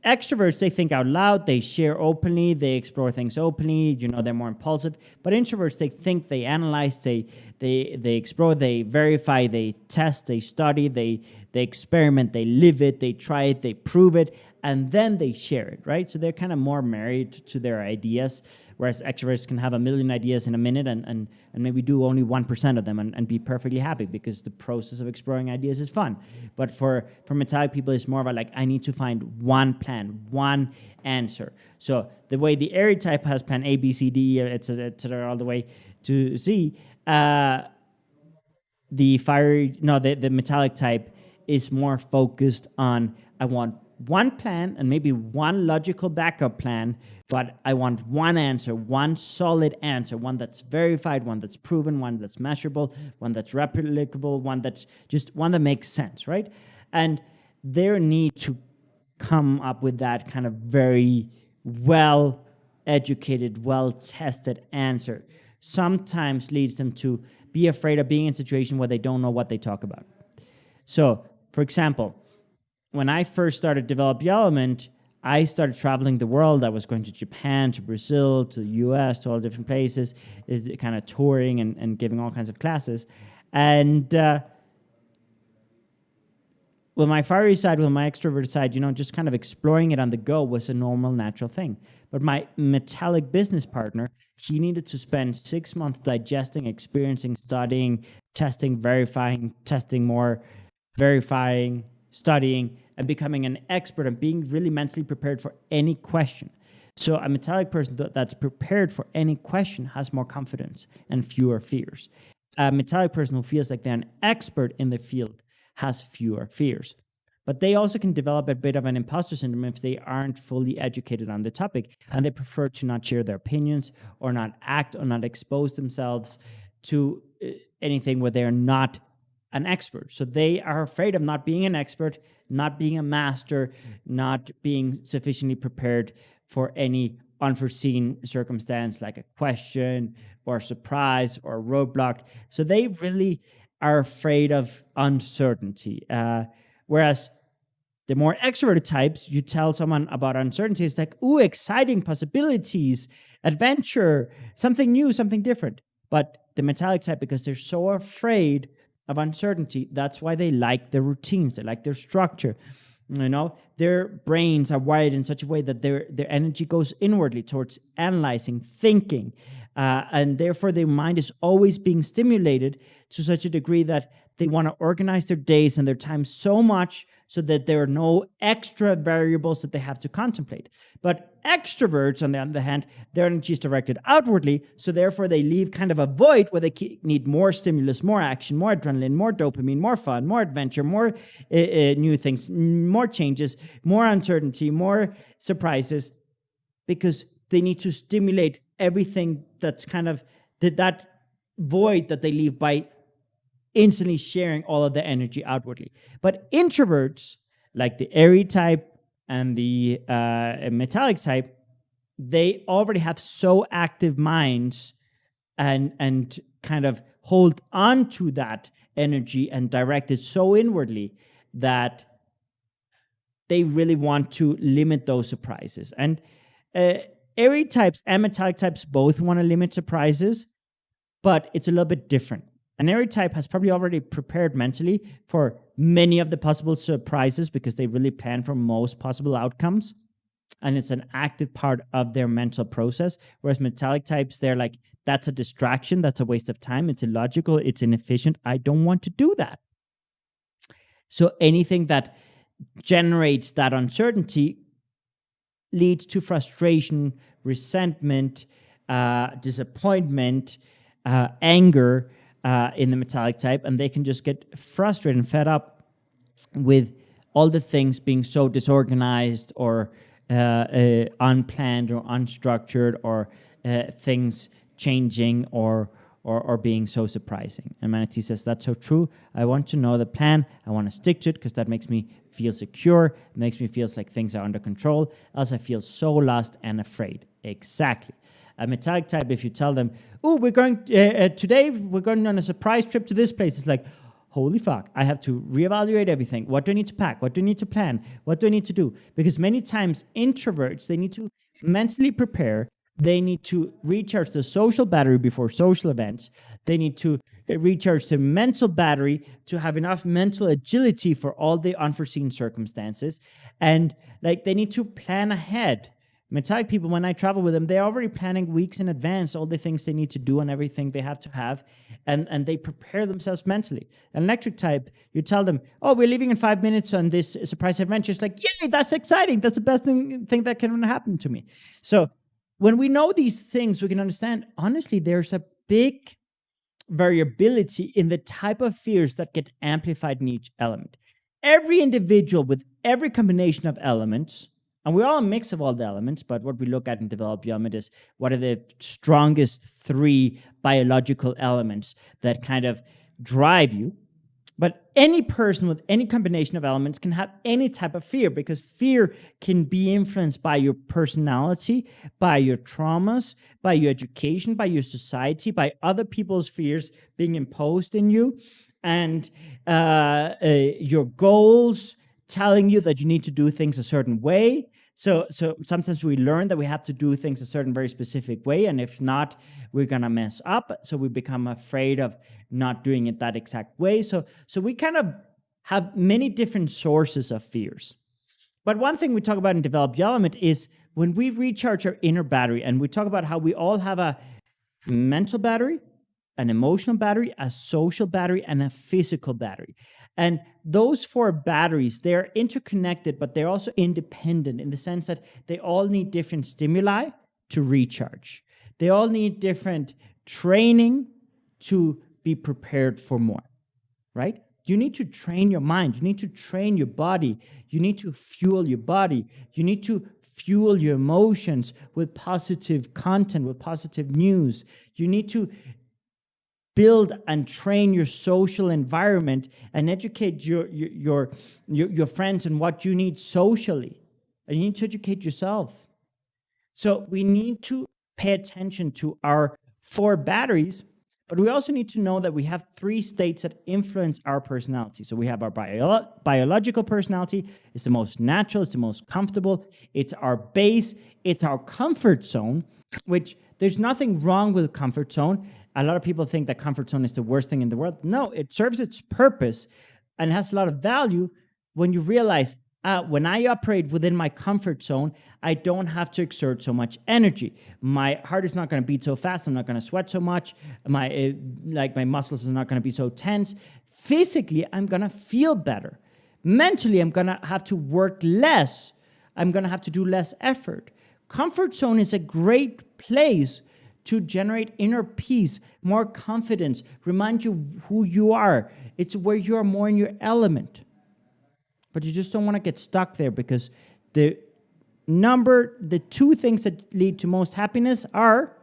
extroverts, they think out loud, they share openly, they explore things openly, they're more impulsive. But introverts, they think, they analyze, they explore, they verify, they test, they study, they experiment, they live it, they try it, they prove it, and then they share it, right? So they're kind of more married to their ideas, whereas extroverts can have a million ideas in a minute and maybe do only 1% of them and be perfectly happy, because the process of exploring ideas is fun. But for metallic people, it's more about like, I need to find one plan, one answer. So the way the airy type has plan A, B, C, D, et cetera, all the way to Z, the metallic type is more focused on, I want one plan and maybe one logical backup plan, but I want one answer, one solid answer, one that's verified, one that's proven, one that's measurable, one that's replicable, one that makes sense, right? And their need to come up with that kind of very well educated, well tested answer sometimes leads them to be afraid of being in a situation where they don't know what they talk about. So, for example, when I first started Develop the Element, I started traveling the world. I was going to Japan, to Brazil, to the US, to all different places, kind of touring and giving all kinds of classes. And with my fiery side, with my extrovert side, just kind of exploring it on the go was a normal, natural thing. But my metallic business partner, he needed to spend 6 months digesting, experiencing, studying, testing, verifying, testing more, verifying, studying, and becoming an expert and being really mentally prepared for any question. So a metallic person that's prepared for any question has more confidence and fewer fears. A metallic person who feels like they're an expert in the field has fewer fears. But they also can develop a bit of an imposter syndrome if they aren't fully educated on the topic and they prefer to not share their opinions or not act or not expose themselves to anything where they're not an expert. So they are afraid of not being an expert, not being a master, not being sufficiently prepared for any unforeseen circumstance like a question or a surprise or a roadblock. So they really are afraid of uncertainty. Whereas the more extroverted types, you tell someone about uncertainty, it's like, ooh, exciting possibilities, adventure, something new, something different. But the metallic type, because they're so afraid of uncertainty, that's why they like their routines, they like their structure. Their brains are wired in such a way that their energy goes inwardly towards analyzing, thinking, and therefore their mind is always being stimulated to such a degree that they want to organize their days and their time so much so that there are no extra variables that they have to contemplate. But extroverts, on the other hand, their energy is directed outwardly, so therefore they leave kind of a void where they need more stimulus, more action, more adrenaline, more dopamine, more fun, more adventure, more new things, more changes, more uncertainty, more surprises, because they need to stimulate everything that's kind of that void that they leave by instantly sharing all of the energy outwardly. But introverts, like the airy type and the metallic type, they already have so active minds and kind of hold on to that energy and direct it so inwardly that they really want to limit those surprises. And airy types and metallic types both want to limit surprises, but it's a little bit different. An airy type has probably already prepared mentally for many of the possible surprises because they really plan for most possible outcomes. And it's an active part of their mental process. Whereas metallic types, they're like, that's a distraction. That's a waste of time. It's illogical. It's inefficient. I don't want to do that. So anything that generates that uncertainty leads to frustration, resentment, disappointment, anger, in the metallic type, and they can just get frustrated and fed up with all the things being so disorganized or unplanned or unstructured, or things changing or being so surprising. And Manatee says, that's so true. I want to know the plan. I want to stick to it because that makes me feel secure. It makes me feel like things are under control. Else I feel so lost and afraid. Exactly. A metallic type, if you tell them, oh, we're going today, we're going on a surprise trip to this place, it's like, holy fuck, I have to reevaluate everything. What do I need to pack? What do I need to plan? What do I need to do? Because many times introverts, they need to mentally prepare. They need to recharge the social battery before social events. They need to recharge the mental battery to have enough mental agility for all the unforeseen circumstances. And like they need to plan ahead. Metallic people, when I travel with them, they're already planning weeks in advance all the things they need to do and everything they have to have, and they prepare themselves mentally. An electric type, you tell them, oh, we're leaving in 5 minutes on this surprise adventure. It's like, yay, that's exciting. That's the best thing that can happen to me. So when we know these things, we can understand, honestly, there's a big variability in the type of fears that get amplified in each element. Every individual with every combination of elements, and we're all a mix of all the elements, but what we look at in Develop the Element is what are the strongest 3 biological elements that kind of drive you. But any person with any combination of elements can have any type of fear, because fear can be influenced by your personality, by your traumas, by your education, by your society, by other people's fears being imposed in you, and your goals telling you that you need to do things a certain way. So sometimes we learn that we have to do things a certain very specific way, and if not, we're gonna mess up. So we become afraid of not doing it that exact way. So we kind of have many different sources of fears. But one thing we talk about in Develop Your Element is when we recharge our inner battery, and we talk about how we all have a mental battery, an emotional battery, a social battery, and a physical battery. And those 4 batteries, they're interconnected, but they're also independent in the sense that they all need different stimuli to recharge. They all need different training to be prepared for more, right? You need to train your mind. You need to train your body. You need to fuel your body. You need to fuel your emotions with positive content, with positive news. You need to build and train your social environment and educate your friends on what you need socially. And you need to educate yourself. So we need to pay attention to our 4 batteries, but we also need to know that we have 3 states that influence our personality. So we have our biological personality. It's the most natural, it's the most comfortable, it's our base, it's our comfort zone, which there's nothing wrong with comfort zone. A lot of people think that comfort zone is the worst thing in the world. No, it serves its purpose and has a lot of value when you realize, when I operate within my comfort zone, I don't have to exert so much energy. My heart is not going to beat so fast. I'm not going to sweat so much. My muscles are not going to be so tense. Physically, I'm going to feel better. Mentally, I'm going to have to work less. I'm going to have to do less effort. Comfort zone is a great place to generate inner peace, more confidence, remind you who you are. It's where you are more in your element. But you just don't want to get stuck there, because the 2 things that lead to most happiness are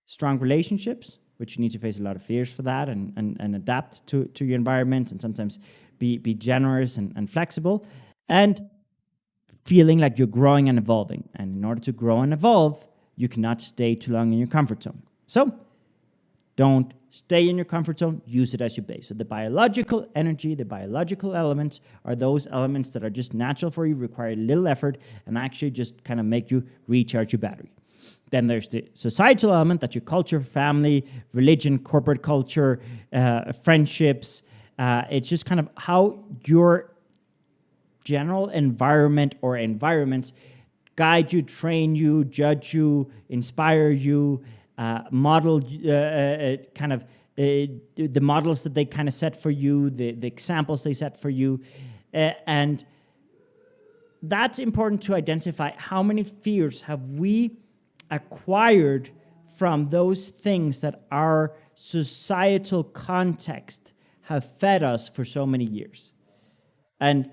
strong relationships, which you need to face a lot of fears for that and adapt to your environment, and sometimes be generous and flexible, and feeling like you're growing and evolving. And in order to grow and evolve, you cannot stay too long in your comfort zone. So don't stay in your comfort zone. Use it as your base. So the biological energy, the biological elements are those elements that are just natural for you, require little effort, and actually just kind of make you recharge your battery. Then there's the societal element. That's your culture, family, religion, corporate culture, friendships. It's just kind of how your general environment or environments guide you, train you, judge you, inspire you, model the models that they kind of set for you, the examples they set for you. And that's important to identify. How many fears have we acquired from those things that our societal context have fed us for so many years? And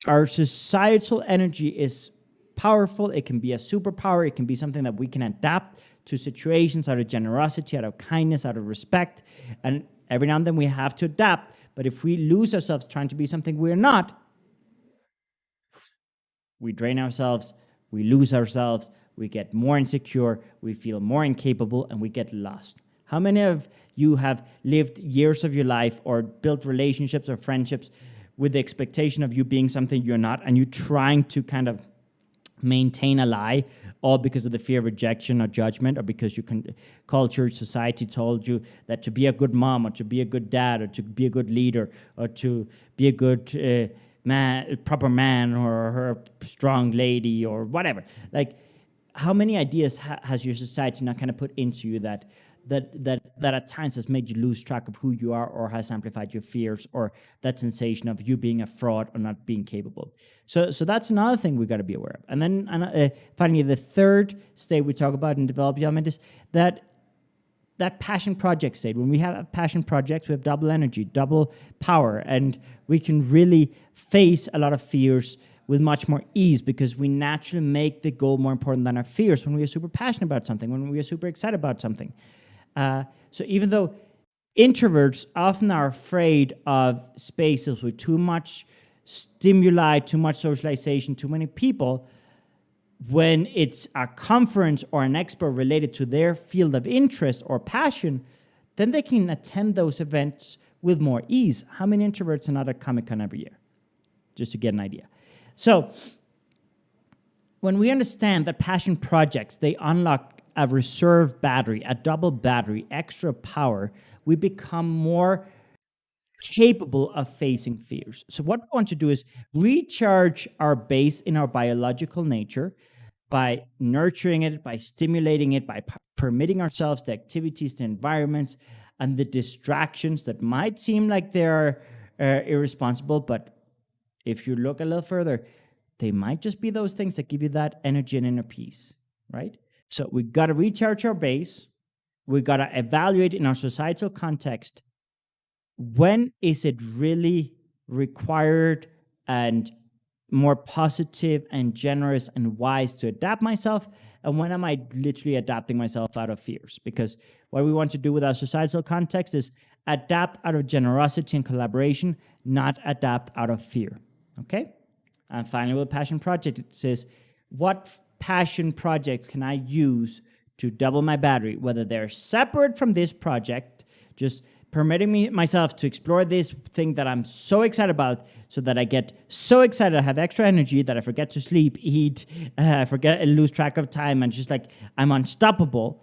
our societal energy is powerful. It can be a superpower. It can be something that we can adapt to situations out of generosity, out of kindness, out of respect. And every now and then we have to adapt. But if we lose ourselves trying to be something we're not, we drain ourselves, we lose ourselves, we get more insecure, we feel more incapable, and we get lost. How many of you have lived years of your life or built relationships or friendships with the expectation of you being something you're not, and you trying to kind of maintain a lie, all because of the fear of rejection or judgment, or because culture, society told you that to be a good mom or to be a good dad or to be a good leader or to be a good proper man or a strong lady or whatever. Like, how many ideas has your society not kind of put into you that at times has made you lose track of who you are, or has amplified your fears, or that sensation of you being a fraud or not being capable? So that's another thing we've got to be aware of. And then finally, the third state we talk about in Develop Your Element is that passion project state. When we have a passion project, we have double energy, double power, and we can really face a lot of fears with much more ease, because we naturally make the goal more important than our fears when we are super passionate about something, when we are super excited about something. So even though Introverts often are afraid of spaces with too much stimuli, too much socialization, too many people. When it's a conference or an expo related to their field of interest or passion, then they can attend those events with more ease. How many introverts are not at Comic-Con every year? Just to get an idea. So when we understand that passion projects, they unlock a reserve battery, a double battery, extra power, we become more capable of facing fears. So what we want to do is recharge our base in our biological nature by nurturing it, by stimulating it, by permitting ourselves the activities, the environments, and the distractions that might seem like they're irresponsible, but if you look a little further, they might just be those things that give you that energy and inner peace, right? So we got to recharge our base. We got to evaluate in our societal context, when is it really required and more positive and generous and wise to adapt myself, and when am I literally adapting myself out of fears? Because what we want to do with our societal context is adapt out of generosity and collaboration, not adapt out of fear, okay? And finally, with passion project, it says, what passion projects can I use to double my battery, whether they're separate from this project, just permitting myself to explore this thing that I'm so excited about, so that I get so excited, I have extra energy that I forget to sleep, eat, I forget and lose track of time, and just like I'm unstoppable.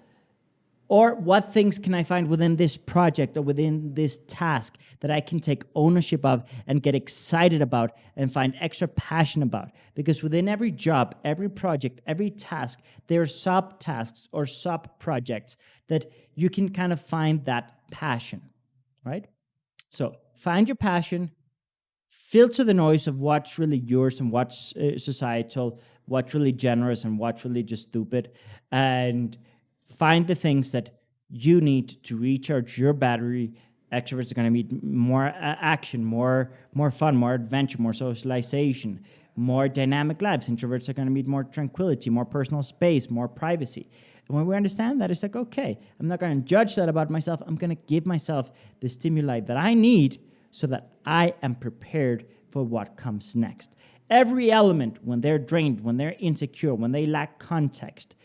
Or what things can I find within this project or within this task that I can take ownership of and get excited about and find extra passion about? Because within every job, every project, every task, there are subtasks or sub-projects that you can kind of find that passion, right? So find your passion, filter the noise of what's really yours and what's societal, what's really generous and what's really just stupid, and find the things that you need to recharge your battery. Extroverts are going to need more action, more fun, more adventure, more socialization, more dynamic lives. Introverts are going to need more tranquility, more personal space, more privacy. And when we understand that, it's like, okay, I'm not going to judge that about myself. I'm going to give myself the stimuli that I need so that I am prepared for what comes next. Every element, when they're drained, when they're insecure, when they lack context,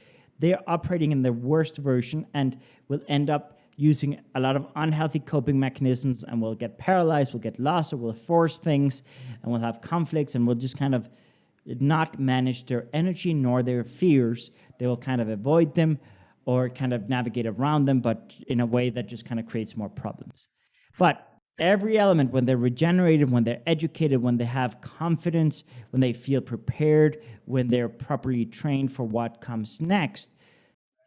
they're operating in their worst version and will end up using a lot of unhealthy coping mechanisms, and will get paralyzed, will get lost, or will force things, and will have conflicts, and will just kind of not manage their energy nor their fears. They will kind of avoid them or kind of navigate around them, but in a way that just kind of creates more problems. But every element, when they're regenerated, when they're educated, when they have confidence, when they feel prepared, when they're properly trained for what comes next,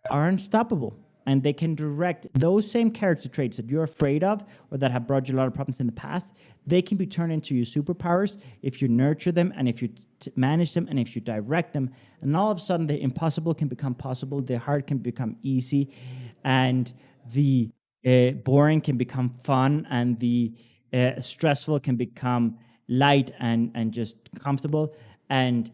are unstoppable. And they can direct those same character traits that you're afraid of or that have brought you a lot of problems in the past. They can be turned into your superpowers if you nurture them and if you manage them and if you direct them. And all of a sudden, the impossible can become possible. The hard can become easy. And the boring can become fun, and the stressful can become light and just comfortable. And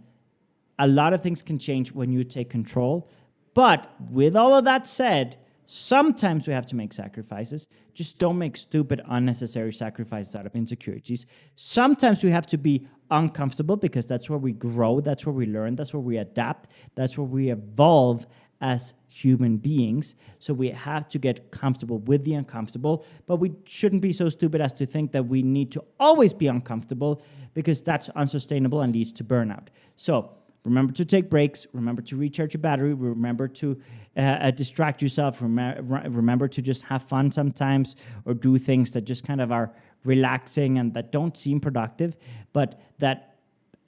a lot of things can change when you take control. But with all of that said, sometimes we have to make sacrifices. Just don't make stupid, unnecessary sacrifices out of insecurities. Sometimes we have to be uncomfortable, because that's where we grow, that's where we learn, that's where we adapt, that's where we evolve as human beings. So we have to get comfortable with the uncomfortable, but we shouldn't be so stupid as to think that we need to always be uncomfortable, because that's unsustainable and leads to burnout. So remember to take breaks, remember to recharge your battery, remember to distract yourself, remember to just have fun sometimes, or do things that just kind of are relaxing and that don't seem productive, but that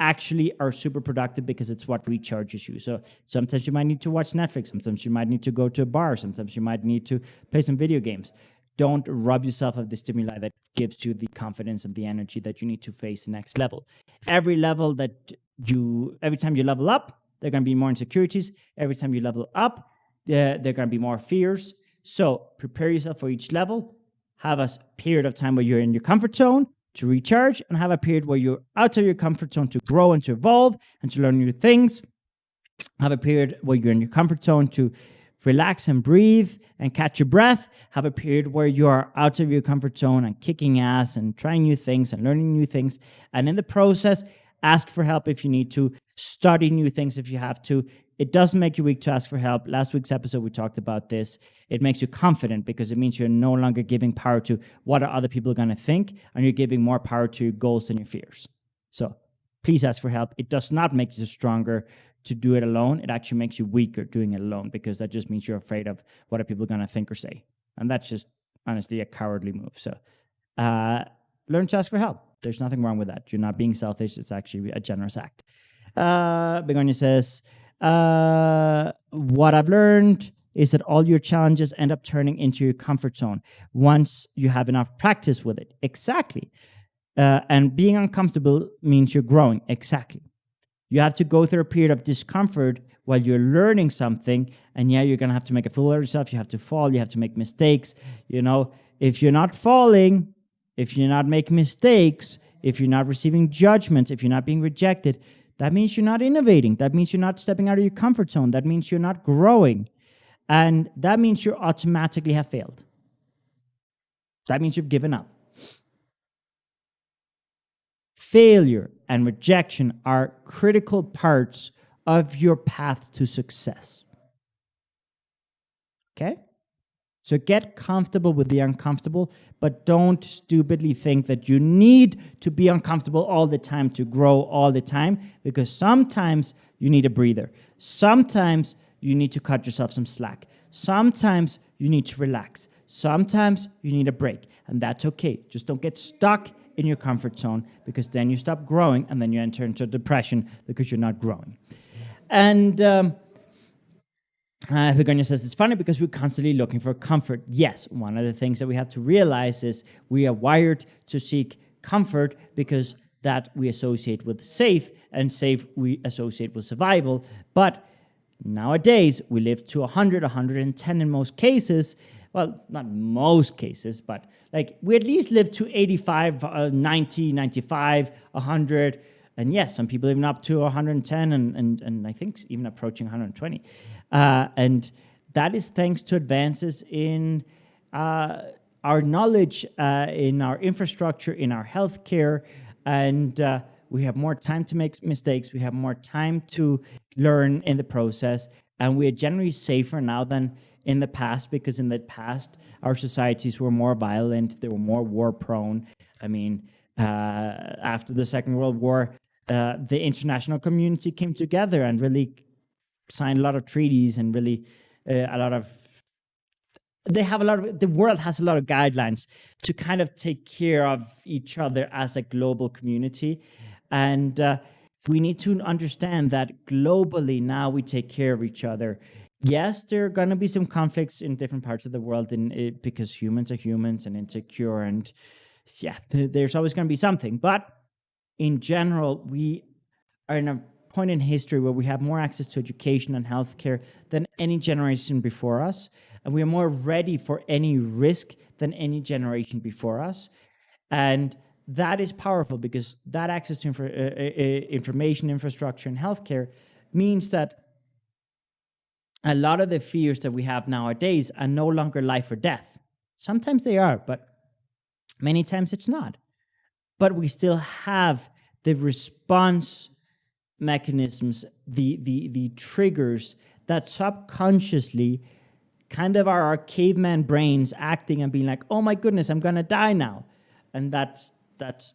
actually are super productive, because it's what recharges you. So sometimes you might need to watch Netflix, sometimes you might need to go to a bar, sometimes you might need to play some video games. Don't rob yourself of the stimuli that gives you the confidence and the energy that you need to face the next level. Every time you level up, there are going to be more insecurities. Every time you level up, there are going to be more fears. So prepare yourself for each level. Have a period of time where you're in your comfort zone to recharge, and have a period where you're out of your comfort zone to grow and to evolve and to learn new things. Have a period where you're in your comfort zone to relax and breathe and catch your breath. Have a period where you are out of your comfort zone and kicking ass and trying new things and learning new things. And in the process, ask for help if you need to, study new things if you have to. It doesn't make you weak to ask for help. Last week's episode, we talked about this. It makes you confident because it means you're no longer giving power to what are other people going to think, and you're giving more power to your goals and your fears. So please ask for help. It does not make you stronger to do it alone. It actually makes you weaker doing it alone, because that just means you're afraid of what are people going to think or say. And that's just honestly a cowardly move. So learn to ask for help. There's nothing wrong with that. You're not being selfish. It's actually a generous act. Begonia says, what I've learned is that all your challenges end up turning into your comfort zone once you have enough practice with it. Exactly. And being uncomfortable means you're growing. Exactly. You have to go through a period of discomfort while you're learning something. And yeah, you're going to have to make a fool of yourself. You have to fall. You have to make mistakes. You know, if you're not falling, if you're not making mistakes, if you're not receiving judgments, if you're not being rejected, that means you're not innovating. That means you're not stepping out of your comfort zone. That means you're not growing. And that means you automatically have failed. That means you've given up. Failure and rejection are critical parts of your path to success. Okay? So get comfortable with the uncomfortable, but don't stupidly think that you need to be uncomfortable all the time to grow all the time, because sometimes you need a breather. Sometimes you need to cut yourself some slack. Sometimes you need to relax. Sometimes you need a break, and that's okay. Just don't get stuck in your comfort zone, because then you stop growing and then you enter into depression because you're not growing. And Begonia says, it's funny because we're constantly looking for comfort. Yes, one of the things that we have to realize is we are wired to seek comfort because that we associate with safe, and safe we associate with survival. But nowadays, we live to 100, 110 in most cases. Well, not most cases, but like we at least live to 85, 90, 95, 100. And yes, some people even up to 110 and I think even approaching 120. And that is thanks to advances in our knowledge, in our infrastructure, in our healthcare. And we have more time to make mistakes. We have more time to learn in the process. And we are generally safer now than in the past, because in the past, our societies were more violent. They were more war prone. I mean, after the Second World War, the international community came together and really signed a lot of treaties, and really the world has a lot of guidelines to kind of take care of each other as a global community. And we need to understand that globally now we take care of each other. Yes, there are going to be some conflicts in different parts of the world because humans are humans and insecure, and yeah, there's always going to be something. But in general, we are in a point in history where we have more access to education and healthcare than any generation before us, and we are more ready for any risk than any generation before us. And that is powerful, because that access to information, infrastructure, and healthcare means that a lot of the fears that we have nowadays are no longer life or death. Sometimes they are, but many times it's not. But we still have the response mechanisms, the triggers that subconsciously kind of are our caveman brains acting and being like, oh my goodness, I'm going to die now. And that's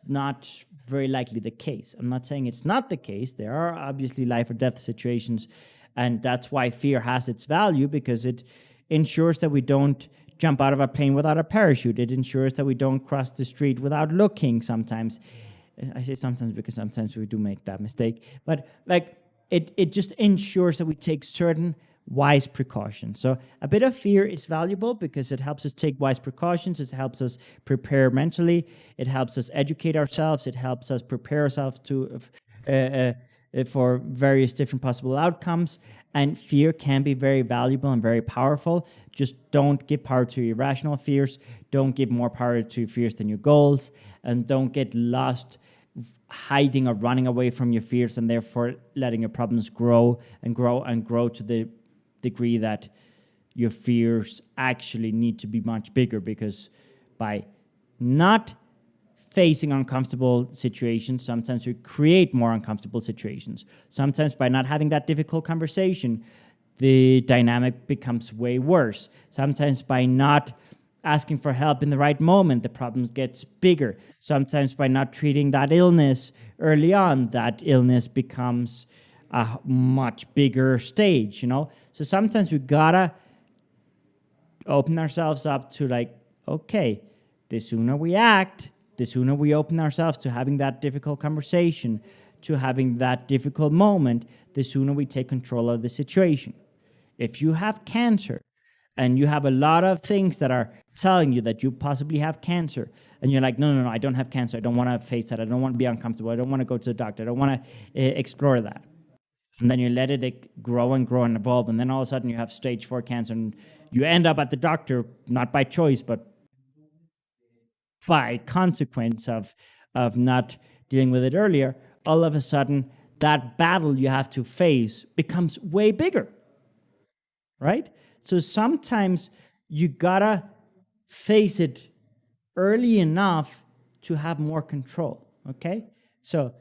not very likely the case. I'm not saying it's not the case. There are obviously life or death situations, and that's why fear has its value, because it ensures that we don't jump out of a plane without a parachute. It ensures that we don't cross the street without looking sometimes. I say sometimes because sometimes we do make that mistake. But like it just ensures that we take certain wise precautions. So a bit of fear is valuable because it helps us take wise precautions. It helps us prepare mentally. It helps us educate ourselves. It helps us prepare ourselves for various different possible outcomes. And fear can be very valuable and very powerful. Just don't give power to irrational fears. Don't give more power to fears than your goals. And don't get lost hiding or running away from your fears, and therefore letting your problems grow and grow and grow to the degree that your fears actually need to be much bigger, because by not facing uncomfortable situations, sometimes we create more uncomfortable situations. Sometimes by not having that difficult conversation, the dynamic becomes way worse. Sometimes by not asking for help in the right moment, the problem gets bigger. Sometimes by not treating that illness early on, that illness becomes a much bigger stage, you know? So sometimes we gotta open ourselves up to like, okay, the sooner we act, the sooner we open ourselves to having that difficult conversation, to having that difficult moment, the sooner we take control of the situation. If you have cancer and you have a lot of things that are telling you that you possibly have cancer, and you're like, no, I don't have cancer. I don't want to face that. I don't want to be uncomfortable. I don't want to go to the doctor. I don't want to explore that. And then you let it grow and grow and evolve. And then all of a sudden you have stage 4 cancer, and you end up at the doctor, not by choice, but by consequence of not dealing with it earlier. All of a sudden, that battle you have to face becomes way bigger, right? So sometimes you gotta face it early enough to have more control, okay? So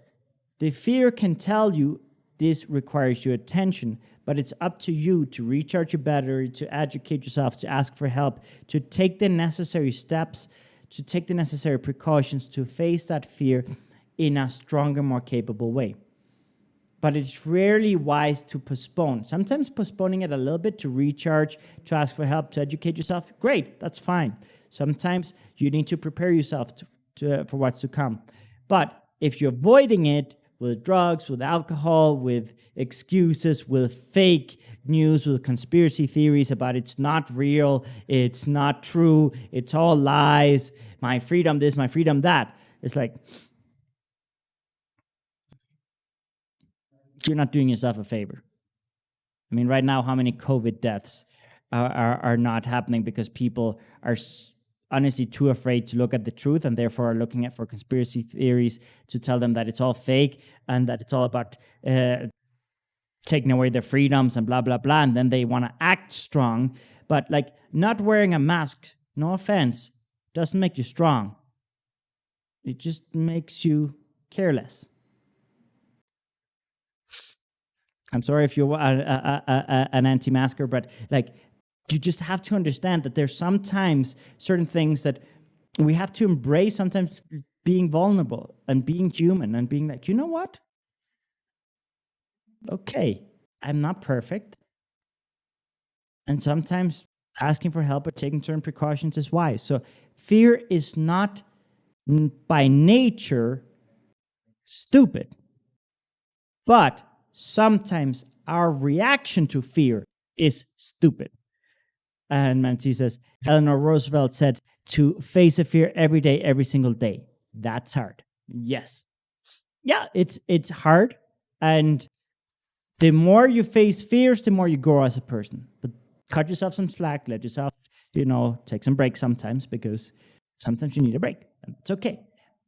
the fear can tell you this requires your attention, but it's up to you to recharge your battery, to educate yourself, to ask for help, to take the necessary steps, to take the necessary precautions to face that fear in a stronger, more capable way. But it's rarely wise to postpone. Sometimes postponing it a little bit to recharge, to ask for help, to educate yourself, great, that's fine. Sometimes you need to prepare yourself for what's to come. But if you're avoiding it with drugs, with alcohol, with excuses, with fake news, with conspiracy theories about it's not real, it's not true, it's all lies, my freedom this, my freedom that, it's like, you're not doing yourself a favor. I mean, right now, how many COVID deaths are not happening because people are honestly too afraid to look at the truth, and therefore are looking at for conspiracy theories to tell them that it's all fake and that it's all about taking away their freedoms and blah, blah, blah. And then they want to act strong. But like, not wearing a mask, no offense, doesn't make you strong. It just makes you careless. I'm sorry if you're an anti-masker, but like, you just have to understand that there's sometimes certain things that we have to embrace, sometimes being vulnerable and being human and being like, you know what? Okay, I'm not perfect. And sometimes asking for help or taking certain precautions is wise. So fear is not by nature stupid, but sometimes our reaction to fear is stupid. And Nancy says, Eleanor Roosevelt said to face a fear every day, every single day. That's hard. Yes. Yeah, it's hard. And the more you face fears, the more you grow as a person. But cut yourself some slack, let yourself, take some breaks sometimes, because sometimes you need a break, and that's okay.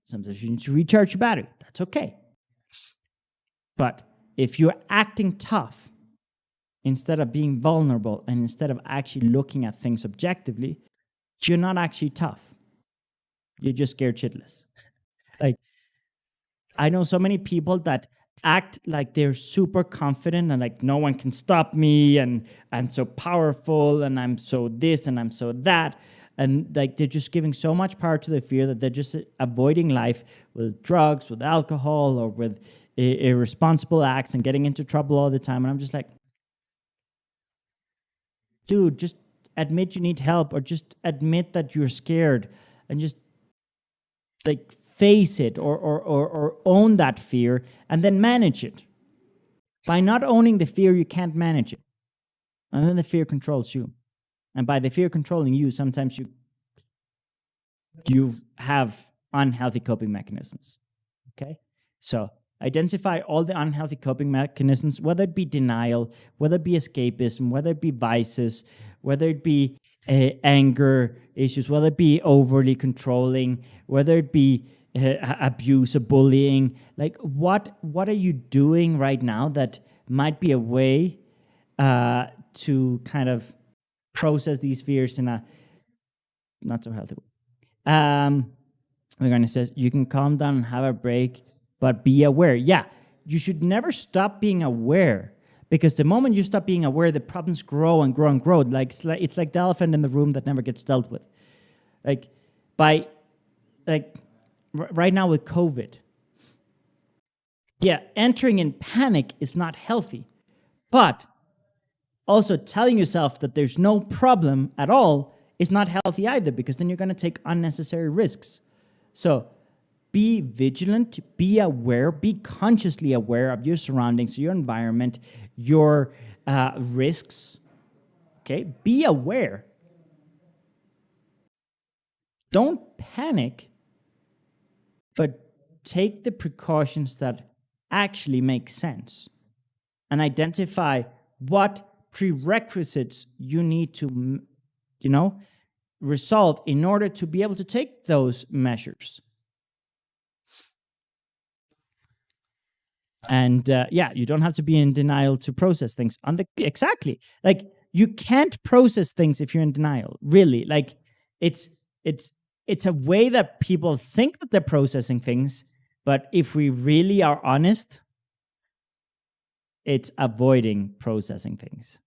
Sometimes you need to recharge your battery. That's okay. But if you're acting tough, instead of being vulnerable and instead of actually looking at things objectively, you're not actually tough. You're just scared shitless. Like, I know so many people that act like they're super confident and like no one can stop me, and I'm so powerful and I'm so this and I'm so that. And like, they're just giving so much power to the fear that they're just avoiding life with drugs, with alcohol, or with irresponsible acts and getting into trouble all the time. And I'm just like, dude, just admit you need help, or just admit that you're scared, and just like face it, or own that fear, and then manage it. By not owning the fear, you can't manage it. And then the fear controls you. And by the fear controlling you, sometimes you have unhealthy coping mechanisms. Okay? So identify all the unhealthy coping mechanisms, whether it be denial, whether it be escapism, whether it be vices, whether it be anger issues, whether it be overly controlling, whether it be abuse or bullying. Like, what are you doing right now that might be a way to kind of process these fears in a not so healthy way. We're going to say you can calm down and have a break, but be aware. Yeah, you should never stop being aware, because the moment you stop being aware, the problems grow and grow and grow. It's like the elephant in the room that never gets dealt with. Right now with COVID, yeah, entering in panic is not healthy, but also telling yourself that there's no problem at all is not healthy either, because then you're going to take unnecessary risks. So be vigilant, be aware, be consciously aware of your surroundings, your environment, your risks. Okay, be aware. Don't panic, but take the precautions that actually make sense and identify what prerequisites you need to, resolve in order to be able to take those measures. And you don't have to be in denial to process things. Exactly. Like, you can't process things if you're in denial, really. Like, it's a way that people think that they're processing things, but if we really are honest, it's avoiding processing things,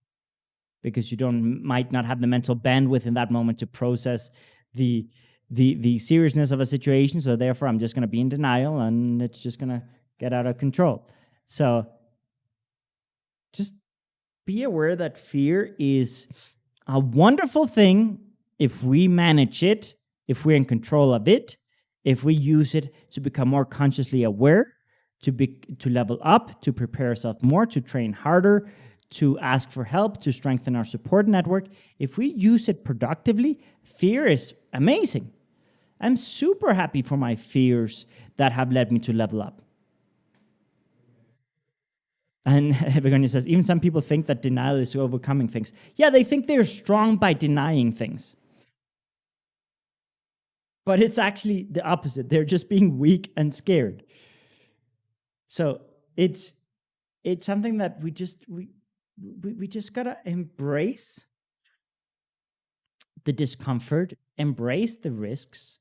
because you might not have the mental bandwidth in that moment to process the seriousness of a situation. So therefore, I'm just going to be in denial, and it's just going to get out of control. So just be aware that fear is a wonderful thing if we manage it, if we're in control of it, if we use it to become more consciously aware, to level up, to prepare ourselves more, to train harder, to ask for help, to strengthen our support network. If we use it productively, fear is amazing. I'm super happy for my fears that have led me to level up. And Begonia says, even some people think that denial is overcoming things. Yeah, they think they're strong by denying things. But it's actually the opposite. They're just being weak and scared. So it's something that we just gotta embrace the discomfort, embrace the risks,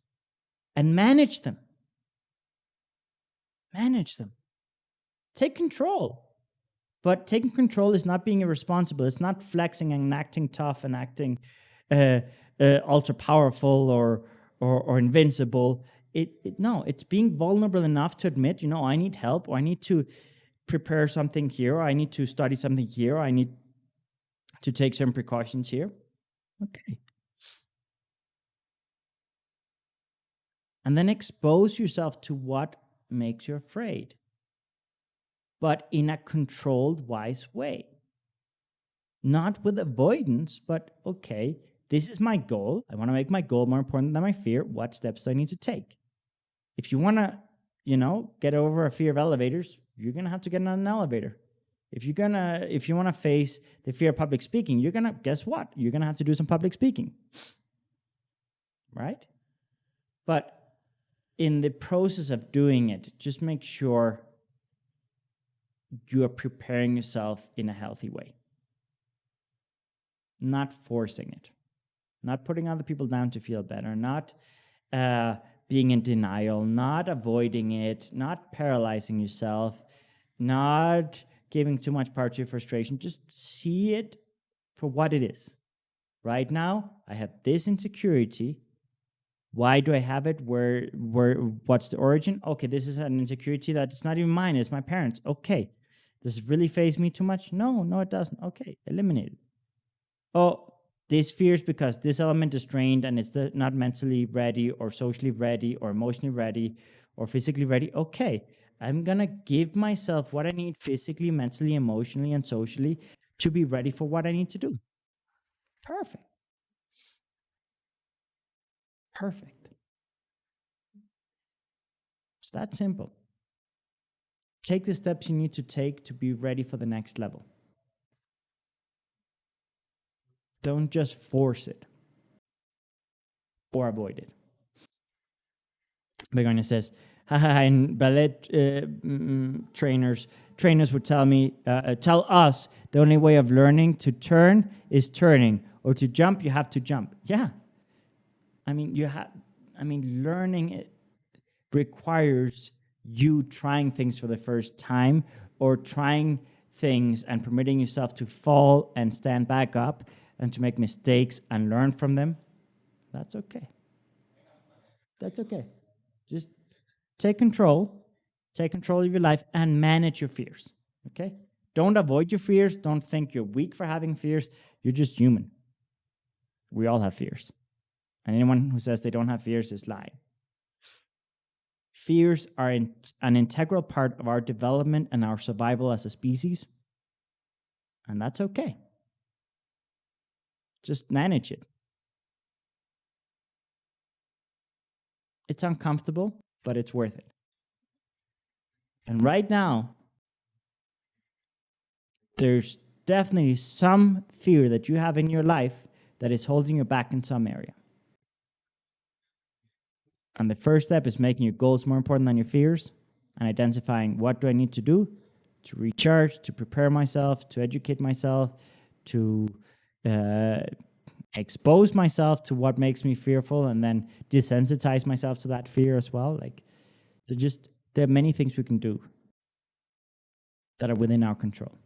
and manage them. Take control. But taking control is not being irresponsible. It's not flexing and acting tough and acting ultra powerful or invincible. No, it's being vulnerable enough to admit, I need help, or I need to prepare something here, or I need to study something here, or I need to take some precautions here. Okay. And then expose yourself to what makes you afraid, but in a controlled, wise way. Not with avoidance, but okay, this is my goal. I want to make my goal more important than my fear. What steps do I need to take? If you want to, get over a fear of elevators, you're going to have to get on an elevator. If you want to face the fear of public speaking, guess what? You're going to have to do some public speaking. Right? But in the process of doing it, just make sure you are preparing yourself in a healthy way. Not forcing it. Not putting other people down to feel better. Not being in denial. Not avoiding it. Not paralyzing yourself. Not giving too much power to your frustration. Just see it for what it is. Right now, I have this insecurity. Why do I have it? What's the origin? Okay, this is an insecurity that's not even mine. It's my parents. Okay. Does it really faze me too much? No, it doesn't. Okay, eliminate it. Oh, this fear is because this element is strained and it's not mentally ready or socially ready or emotionally ready or physically ready. Okay, I'm going to give myself what I need physically, mentally, emotionally, and socially to be ready for what I need to do. Perfect. It's that simple. Take the steps you need to take to be ready for the next level. Don't just force it or avoid it. Begonia says, and ballet trainers trainers would tell us the only way of learning to turn is turning, or to jump, you have to jump. Yeah. Learning it requires you trying things for the first time, or trying things and permitting yourself to fall and stand back up and to make mistakes and learn from them. That's okay. That's okay. Just take control of your life and manage your fears. Okay? Don't avoid your fears. Don't think you're weak for having fears. You're just human. We all have fears. And anyone who says they don't have fears is lying. Fears are an integral part of our development and our survival as a species. And that's okay. Just manage it. It's uncomfortable, but it's worth it. And right now, there's definitely some fear that you have in your life that is holding you back in some area. And the first step is making your goals more important than your fears, and identifying what do I need to do to recharge, to prepare myself, to educate myself, to expose myself to what makes me fearful, and then desensitize myself to that fear as well. There are many things we can do that are within our control.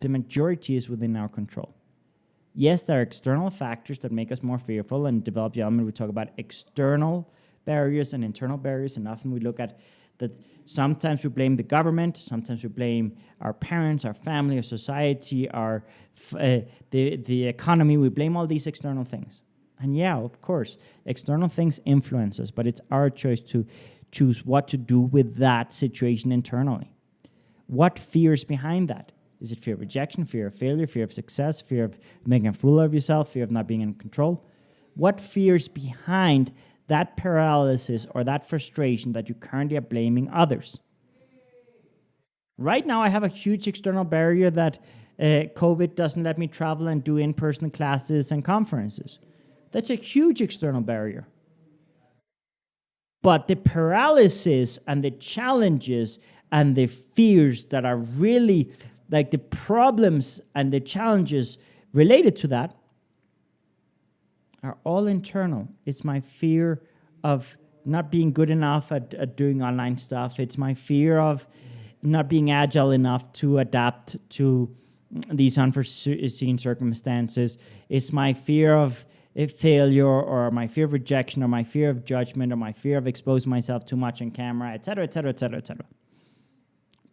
The majority is within our control. Yes, there are external factors that make us more fearful, and develop the element we talk about external barriers and internal barriers, and often we look at that. Sometimes we blame the government, sometimes we blame our parents, our family, our society, the economy. We blame all these external things. And yeah, of course, external things influence us, but it's our choice to choose what to do with that situation internally. What fear is behind that? Is it fear of rejection, fear of failure, fear of success, fear of making a fool of yourself, fear of not being in control? What fear is behind that paralysis or that frustration that you currently are blaming others? Right now, I have a huge external barrier that COVID doesn't let me travel and do in-person classes and conferences. That's a huge external barrier. But the paralysis and the challenges and the fears that are really like the problems and the challenges related to that are all internal. It's my fear of not being good enough at doing online stuff. It's my fear of not being agile enough to adapt to these unforeseen circumstances. It's my fear of failure, or my fear of rejection, or my fear of judgment, or my fear of exposing myself too much on camera, etc., etc., etc., etc.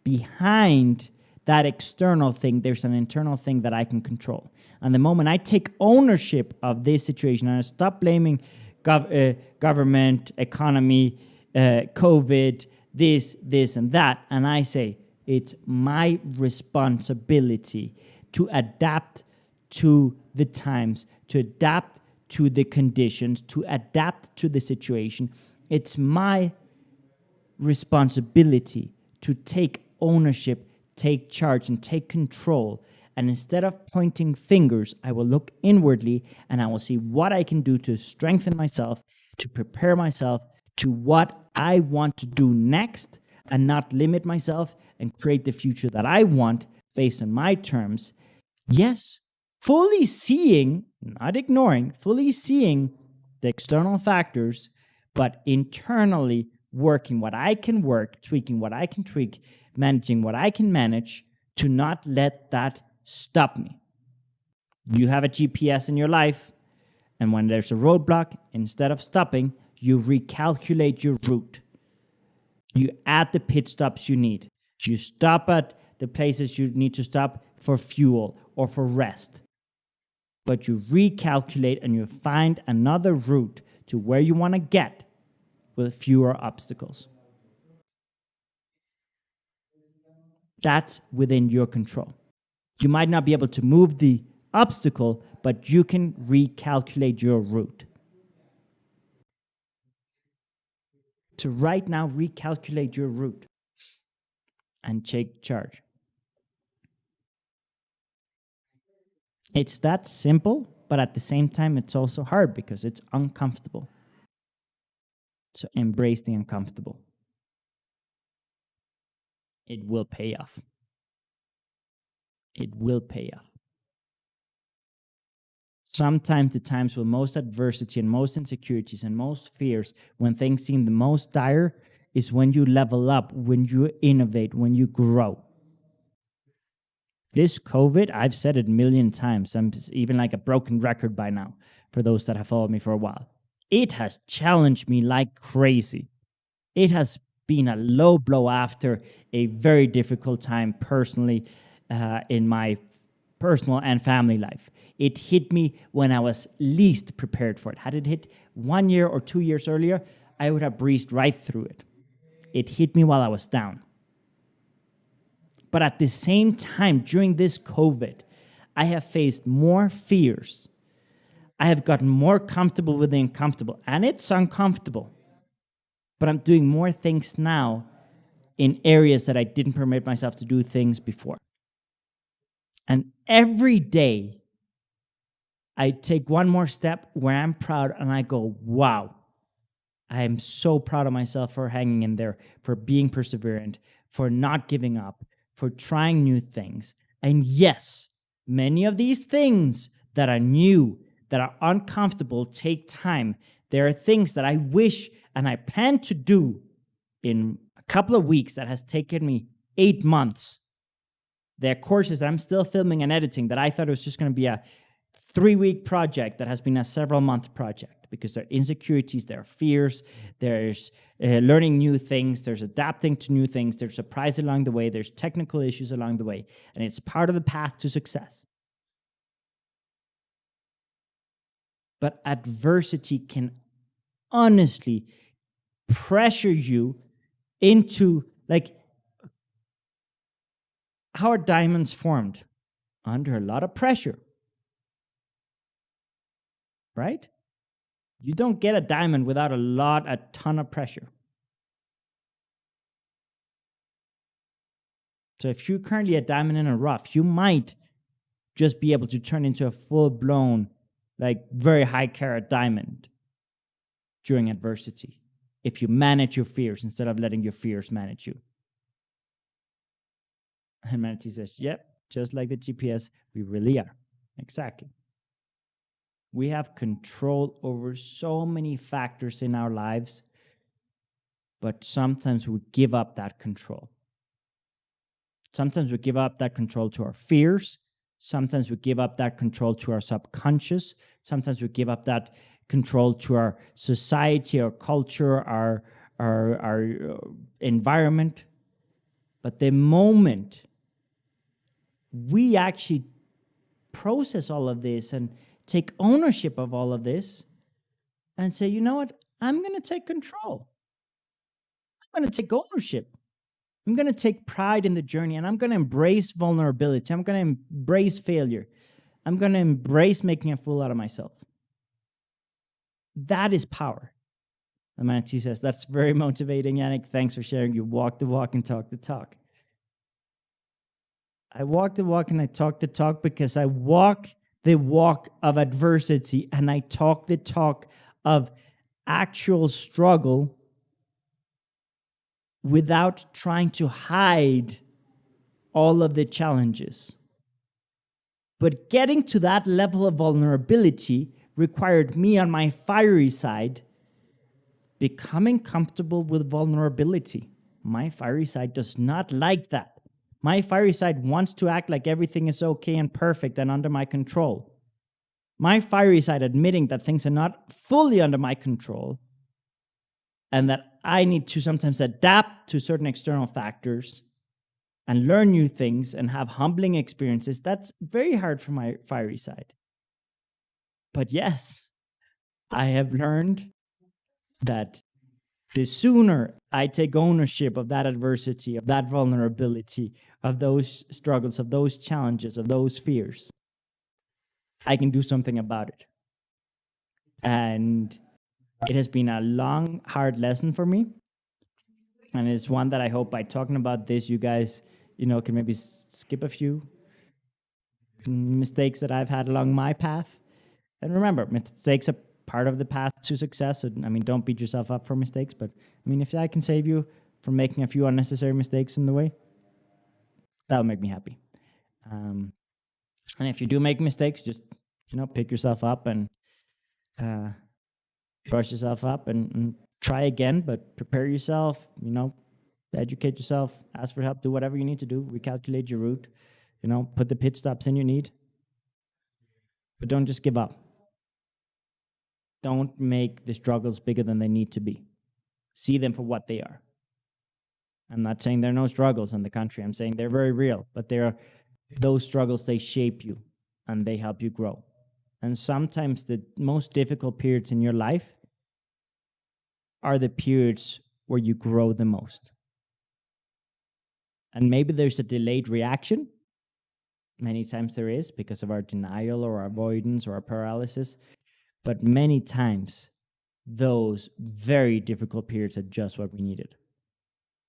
Behind that external thing, there's an internal thing that I can control. And the moment I take ownership of this situation and I stop blaming government, economy, COVID, this, and that, and I say, it's my responsibility to adapt to the times, to adapt to the conditions, to adapt to the situation. It's my responsibility to take ownership, take charge, and take control. And instead of pointing fingers, I will look inwardly and I will see what I can do to strengthen myself, to prepare myself to what I want to do next, and not limit myself and create the future that I want based on my terms. Yes, fully seeing, not ignoring, fully seeing the external factors, but internally working what I can work, tweaking what I can tweak, managing what I can manage, to not let that stop me. You have a GPS in your life, and when there's a roadblock, instead of stopping, you recalculate your route. You add the pit stops you need. You stop at the places you need to stop for fuel or for rest. But you recalculate and you find another route to where you want to get with fewer obstacles. That's within your control. You might not be able to move the obstacle, but you can recalculate your route. To right now recalculate your route and take charge. It's that simple, but at the same time, it's also hard because it's uncomfortable. So embrace the uncomfortable. it will pay off. It will pay off. Sometimes the times with most adversity and most insecurities and most fears, when things seem the most dire, is when you level up, when you innovate, when you grow. This COVID, I've said it a million times. I'm even like a broken record by now for those that have followed me for a while. It has challenged me like crazy. It has been a low blow after a very difficult time personally in my personal and family life. It hit me when I was least prepared for it. Had it hit 1 year or 2 years earlier, I would have breezed right through it. It hit me while I was down. But at the same time, during this COVID, I have faced more fears. I have gotten more comfortable with the uncomfortable, and it's uncomfortable. But I'm doing more things now in areas that I didn't permit myself to do things before. And every day, I take one more step where I'm proud and I go, wow, I am so proud of myself for hanging in there, for being perseverant, for not giving up, for trying new things. And yes, many of these things that are new, that are uncomfortable, take time. There are things that I wish and I plan to do in a couple of weeks that has taken me 8 months. There are courses that I'm still filming and editing that I thought it was just going to be a 3-week project that has been a several-month project because there are insecurities, there are fears, there's learning new things, there's adapting to new things, there's surprise along the way, there's technical issues along the way, and it's part of the path to success. But adversity can honestly pressure you into, like, how are diamonds formed? Under a lot of pressure. Right? You don't get a diamond without a ton of pressure. So if you're currently a diamond in a rough, you might just be able to turn into a full-blown, like, very high-carat diamond during adversity if you manage your fears instead of letting your fears manage you. And Manatee says, yep, just like the GPS, we really are. Exactly. We have control over so many factors in our lives, but sometimes we give up that control. Sometimes we give up that control to our fears. Sometimes we give up that control to our subconscious. Sometimes we give up that control to our society, our culture, our environment. But the moment we actually process all of this and take ownership of all of this and say, you know what, I'm going to take control. I'm going to take ownership. I'm going to take pride in the journey, and I'm going to embrace vulnerability. I'm going to embrace failure. I'm going to embrace making a fool out of myself. That is power. And Manatee says, that's very motivating, Yannick. Thanks for sharing. You walk the walk and talk the talk. I walk the walk and I talk the talk because I walk the walk of adversity and I talk the talk of actual struggle without trying to hide all of the challenges. But getting to that level of vulnerability required me on my fiery side becoming comfortable with vulnerability. My fiery side does not like that. My fiery side wants to act like everything is okay and perfect and under my control. My fiery side admitting that things are not fully under my control and that I need to sometimes adapt to certain external factors and learn new things and have humbling experiences, that's very hard for my fiery side. But yes, I have learned that the sooner I take ownership of that adversity, of that vulnerability, of those struggles, of those challenges, of those fears, I can do something about it. And it has been a long, hard lesson for me. And it's one that I hope by talking about this, you guys, can maybe skip a few mistakes that I've had along my path. And remember, mistakes are part of the path to success. So, don't beat yourself up for mistakes. But, if I can save you from making a few unnecessary mistakes in the way, That would make me happy. And if you do make mistakes, just pick yourself up and brush yourself up and try again. But prepare yourself. Educate yourself. Ask for help. Do whatever you need to do. Recalculate your route. Put the pit stops in you need. But don't just give up. Don't make the struggles bigger than they need to be. See them for what they are. I'm not saying there are no struggles in the country. I'm saying they're very real. But those struggles, they shape you and they help you grow. And sometimes the most difficult periods in your life are the periods where you grow the most. And maybe there's a delayed reaction. Many times there is because of our denial or our avoidance or our paralysis. But many times, those very difficult periods are just what we needed.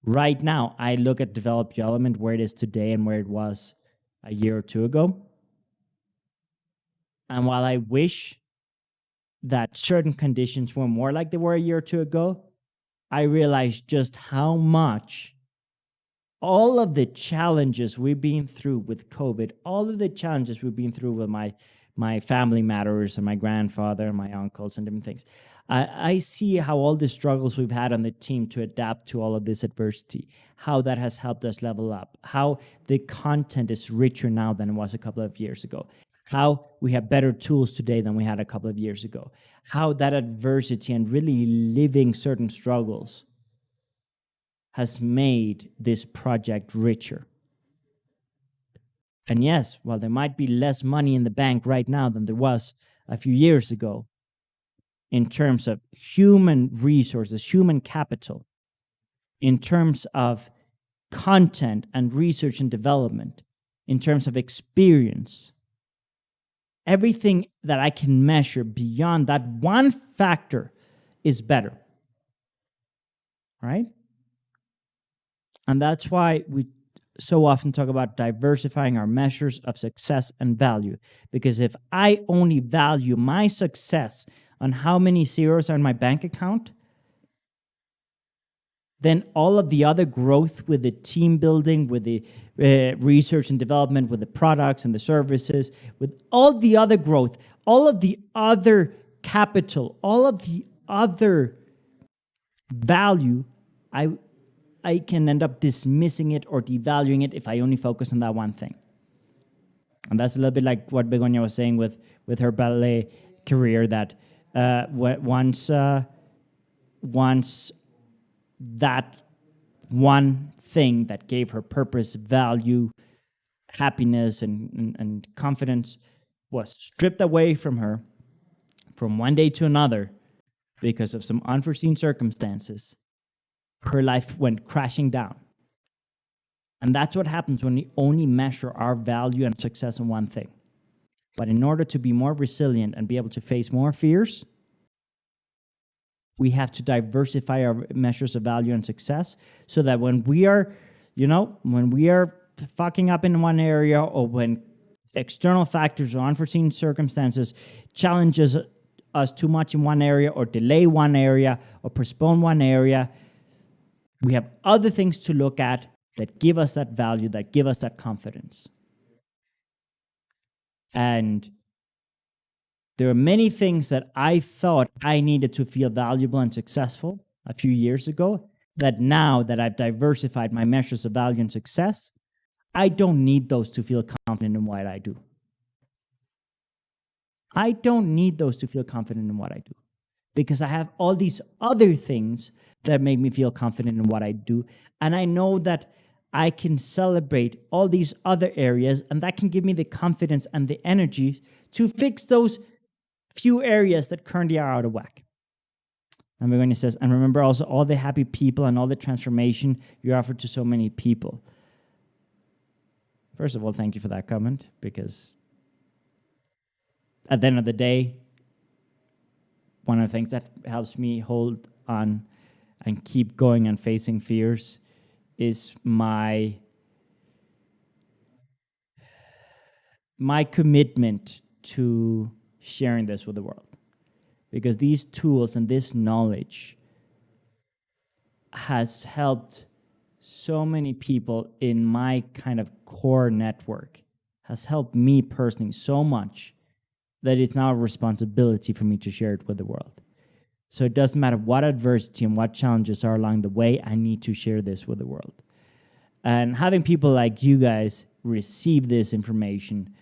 Right now, I look at developed development, where it is today and where it was a year or two ago. And while I wish that certain conditions were more like they were a year or two ago, I realized just how much all of the challenges we've been through with COVID, all of the challenges we've been through with my family matters and my grandfather and my uncles and different things, I see how all the struggles we've had on the team to adapt to all of this adversity, how that has helped us level up, how the content is richer now than it was a couple of years ago, how we have better tools today than we had a couple of years ago, how that adversity and really living certain struggles has made this project richer. And yes, while there might be less money in the bank right now than there was a few years ago, in terms of human resources, human capital, in terms of content and research and development, in terms of experience, everything that I can measure beyond that one factor is better. Right? And that's why we so often talk about diversifying our measures of success and value. Because if I only value my success on how many zeros are in my bank account, then all of the other growth with the team building, with the research and development, with the products and the services, with all the other growth, all of the other capital, all of the other value, I can end up dismissing it or devaluing it if I only focus on that one thing. And that's a little bit like what Begonia was saying with her ballet career, that once that one thing that gave her purpose, value, happiness, and confidence was stripped away from her from one day to another because of some unforeseen circumstances, her life went crashing down. And that's what happens when we only measure our value and success on one thing. But in order to be more resilient and be able to face more fears, we have to diversify our measures of value and success so that when we are, fucking up in one area, or when external factors or unforeseen circumstances challenges us too much in one area, or delay one area, or postpone one area, we have other things to look at that give us that value, that give us that confidence. And there are many things that I thought I needed to feel valuable and successful a few years ago, that now that I've diversified my measures of value and success, I don't need those to feel confident in what I do. I don't need those to feel confident in what I do, because I have all these other things that make me feel confident in what I do. And I know that I can celebrate all these other areas, and that can give me the confidence and the energy to fix those few areas that currently are out of whack. And Begonia says, and remember also all the happy people and all the transformation you offer to so many people. First of all, thank you for that comment, because at the end of the day, one of the things that helps me hold on and keep going and facing fears is my commitment to sharing this with the world. Because these tools and this knowledge has helped so many people in my kind of core network has helped me personally so much that it's now a responsibility for me to share it with the world. So it doesn't matter what adversity and what challenges are along the way, I need to share this with the world. And having people like you guys receive this information,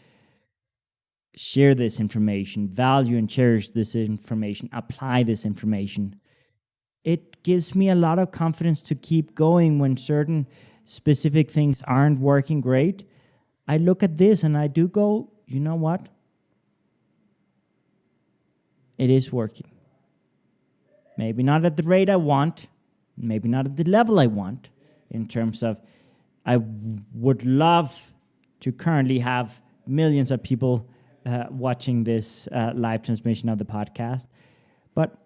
share this information, value and cherish this information, apply this information, it gives me a lot of confidence to keep going when certain specific things aren't working great. I look at this and I do go, you know what? It is working. Maybe not at the rate I want, maybe not at the level I want, in terms of I would love to currently have millions of people watching this live transmission of the podcast. But,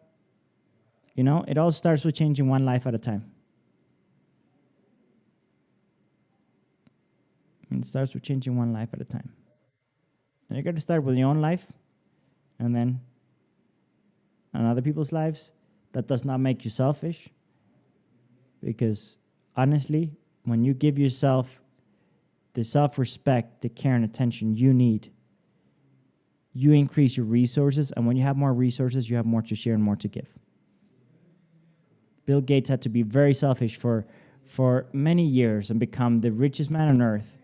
you know, it all starts with changing one life at a time. It starts with changing one life at a time. And you got to start with your own life, and then on other people's lives. That does not make you selfish, because honestly, when you give yourself the self-respect, the care and attention you need, you increase your resources, and when you have more resources, you have more to share and more to give. Bill Gates had to be very selfish for many years and become the richest man on earth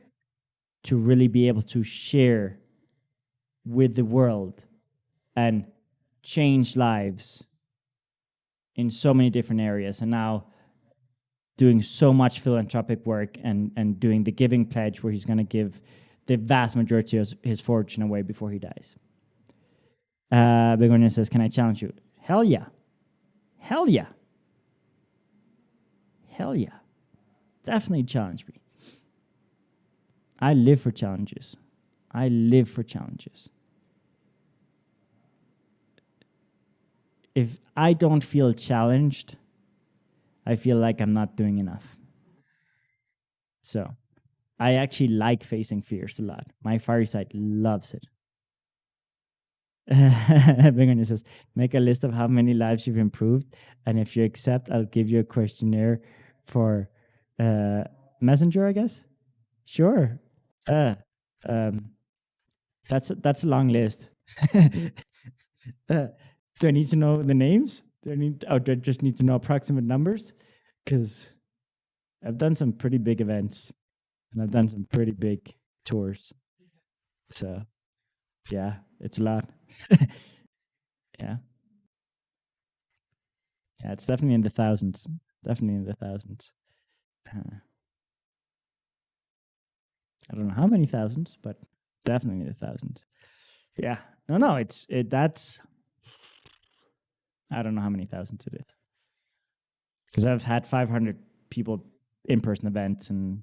to really be able to share with the world and change lives in so many different areas, and now doing so much philanthropic work and doing the giving pledge, where he's going to give the vast majority of his fortune away before he dies. Begonia says, can I challenge you? Hell yeah. Hell yeah. Hell yeah. Definitely challenge me. I live for challenges. I live for challenges. If I don't feel challenged, I feel like I'm not doing enough. So I actually like facing fears a lot. My fiery side loves it. Begonia says, make a list of how many lives you've improved, and if you accept, I'll give you a questionnaire for Messenger, I guess. Sure. That's a long list. Do I need to know the names? Do I just need to know approximate numbers? Because I've done some pretty big events, and I've done some pretty big tours. So, yeah, it's a lot. Yeah. Yeah, it's definitely in the thousands. Definitely in the thousands. I don't know how many thousands, but definitely in the thousands. Yeah. No, that's, I don't know how many thousands it is. Because I've had 500 people in-person events, and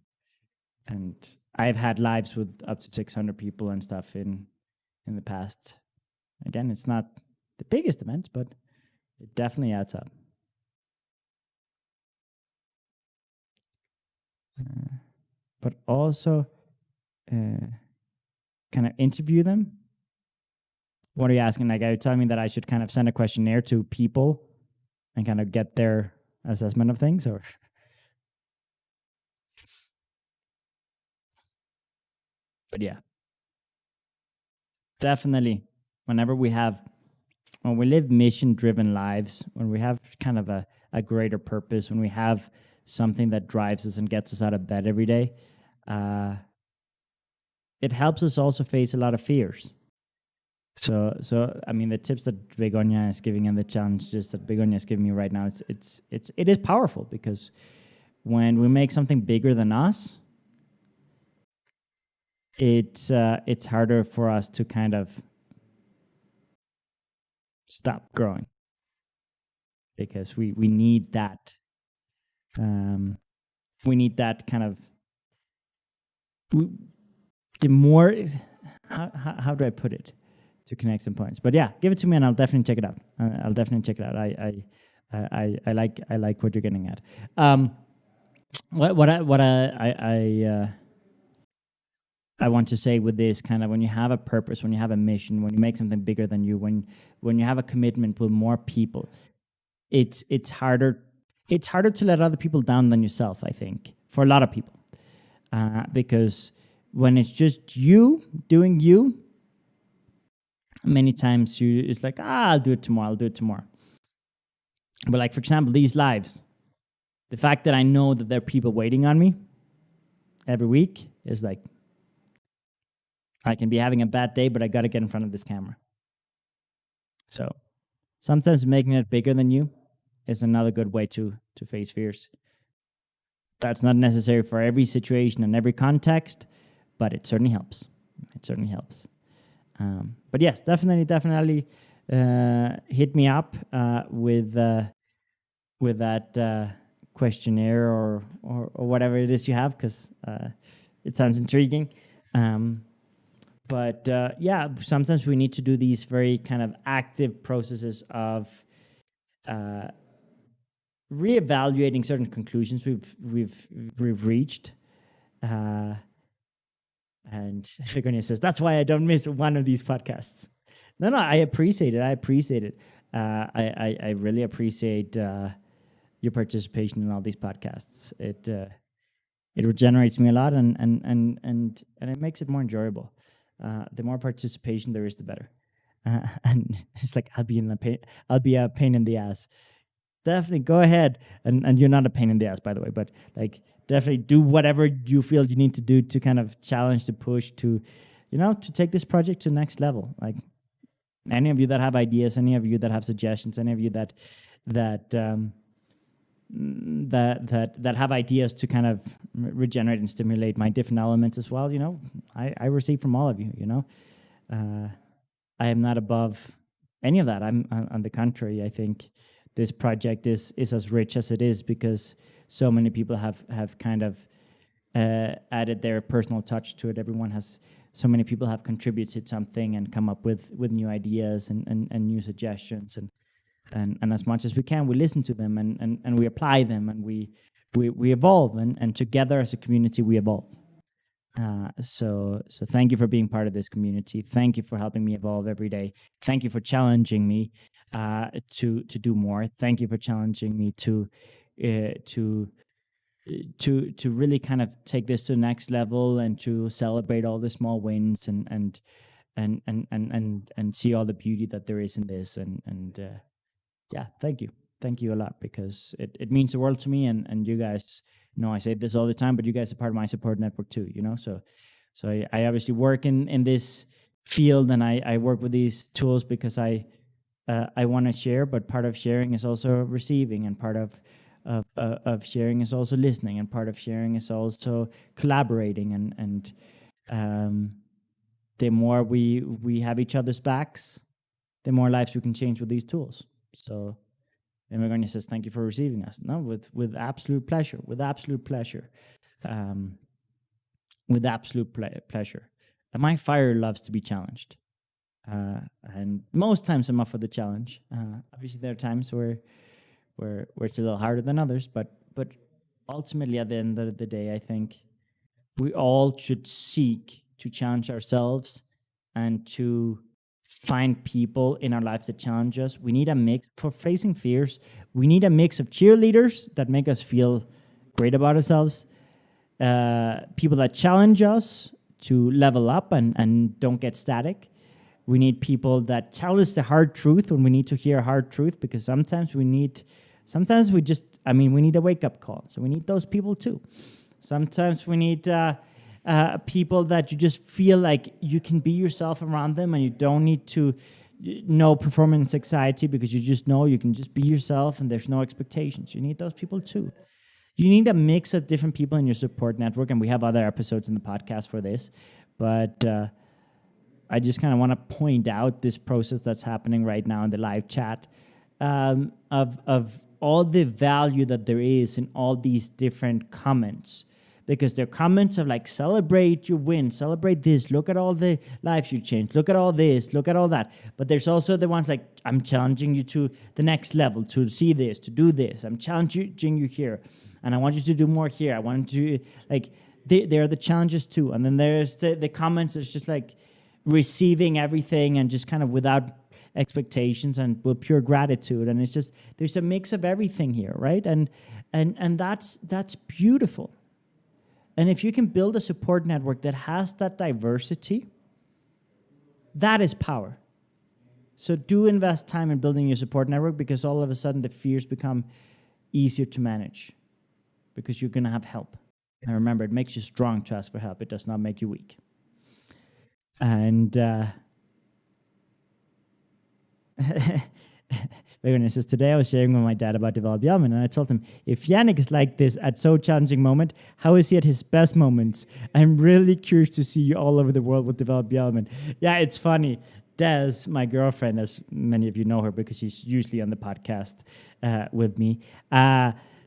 I've had lives with up to 600 people and stuff in the past. Again, it's not the biggest events, but it definitely adds up. But also, kind of interview them. What are you asking? Like, are you telling me that I should kind of send a questionnaire to people and kind of get their assessment of things, or? But yeah, definitely. When we live mission-driven lives, when we have kind of a greater purpose, when we have something that drives us and gets us out of bed every day, it helps us also face a lot of fears. So I mean, the tips that Begonia is giving and the challenges that Begonia is giving me right now, it is powerful, because when we make something bigger than us, it's harder for us to kind of stop growing, because we need that. We need that kind of. The more, how do I put it, to connect some points? But yeah, give it to me and I'll definitely check it out. I'll definitely check it out. I like what you're getting at. What I want to say with this, kind of, when you have a purpose, when you have a mission, when you make something bigger than you, when you have a commitment with more people, it's harder to let other people down than yourself, I think, for a lot of people, because when it's just you doing you, many times it's like, I'll do it tomorrow. But like, for example, these lives, the fact that I know that there are people waiting on me every week is like, I can be having a bad day, but I got to get in front of this camera. So sometimes making it bigger than you is another good way to face fears. That's not necessary for every situation and every context, but it certainly helps. But yes, definitely hit me up with that questionnaire or whatever it is you have, because it sounds intriguing. But yeah, sometimes we need to do these very kind of active processes of reevaluating certain conclusions we've reached. And Begonia says, that's why I don't miss one of these podcasts. No, I appreciate it. I really appreciate your participation in all these podcasts. It regenerates me a lot, and it makes it more enjoyable. The more participation there is, the better. And it's like, I'll be a pain in the ass. Definitely go ahead, and you're not a pain in the ass, by the way, but like, definitely do whatever you feel you need to do to kind of challenge, to push, to take this project to the next level. Like, any of you that have ideas, any of you that have suggestions, any of you that have ideas to kind of regenerate and stimulate my different elements as well, I receive from all of you. I am not above any of that. I'm on the contrary. I think this project is as rich as it is because so many people have kind of added their personal touch to it. So many people have contributed something and come up with new ideas and new suggestions, and as much as we can, we listen to them and we apply them, and we evolve, and together as a community we evolve. So thank you for being part of this community. Thank you for helping me evolve every day. Thank you for challenging me to do more. Thank you for challenging me to really kind of take this to the next level, and to celebrate all the small wins, and see all the beauty that there is in this. And yeah, thank you a lot, because it means the world to me. And you guys know I say this all the time, but you guys are part of my support network too. So I obviously work in this field, and I work with these tools because I want to share, but part of sharing is also receiving, and part of sharing is also listening, and part of sharing is also collaborating, and the more we have each other's backs, the more lives we can change with these tools. So, and Begonia says, thank you for receiving us. No, with absolute pleasure, pleasure. And my fire loves to be challenged. And most times I'm up for the challenge. Obviously, there are times where it's a little harder than others, but ultimately, at the end of the day, I think we all should seek to challenge ourselves and to find people in our lives that challenge us. We need a mix for facing fears. We need a mix of cheerleaders that make us feel great about ourselves, people that challenge us to level up and don't get static. We need people that tell us the hard truth when we need to hear a hard truth, because sometimes we need a wake-up call. So we need those people too. Sometimes we need people that you just feel like you can be yourself around them, and you don't need to know performance anxiety, because you just know you can just be yourself and there's no expectations. You need those people too. You need a mix of different people in your support network, and we have other episodes in the podcast for this. But I just kind of want to point out this process that's happening right now in the live chat, of all the value that there is in all these different comments. Because they're comments of like, celebrate your win, celebrate this, look at all the lives you changed, look at all this, look at all that. But there's also the ones like, I'm challenging you to the next level, to see this, to do this. I'm challenging you here, and I want you to do more here. I want you to, like, there are the challenges too. And then there's the comments that's just like receiving everything and just kind of without expectations and with pure gratitude. And it's just, there's a mix of everything here, right? And that's beautiful. And if you can build a support network that has that diversity, that is power. So do invest time in building your support network, because all of a sudden the fears become easier to manage because you're going to have help. And remember, it makes you strong to ask for help. It does not make you weak. And It says, today I was sharing with my dad about developed Yeoman, and I told him, if Yannick is like this at so challenging moment, how is he at his best moments? I'm really curious to see you all over the world with developed Yeoman. Yeah, it's funny. Des, my girlfriend, as many of you know her because she's usually on the podcast with me,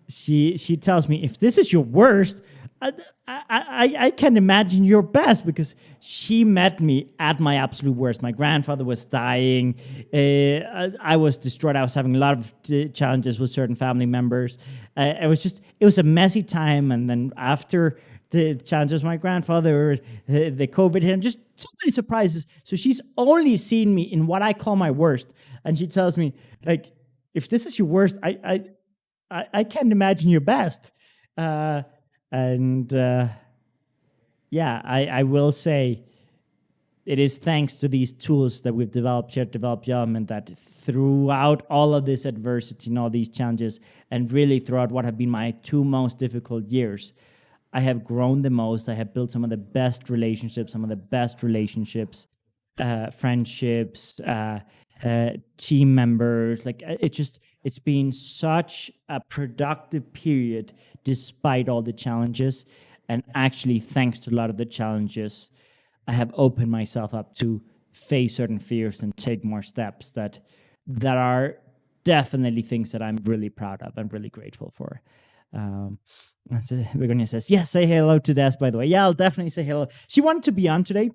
she tells me, if this is your worst, I can imagine your best, because she met me at my absolute worst. My grandfather was dying. I was distraught. I was having a lot of challenges with certain family members. It was a messy time. And then after the challenges, my grandfather, the COVID hit, and just so many surprises. So she's only seen me in what I call my worst. And she tells me, like, if this is your worst, I can't imagine your best. I will say it is thanks to these tools that we've developed here at Develop Young, and that throughout all of this adversity and all these challenges, and really throughout what have been my 2 most difficult years, I have grown the most. I have built some of the best relationships, friendships, team members. Like, it's been such a productive period despite all the challenges. And actually, thanks to a lot of the challenges, I have opened myself up to face certain fears and take more steps that are definitely things that I'm really proud of and really grateful for. Virginia says, yes, say hello to Des, by the way. Yeah, I'll definitely say hello. She wanted to be on today.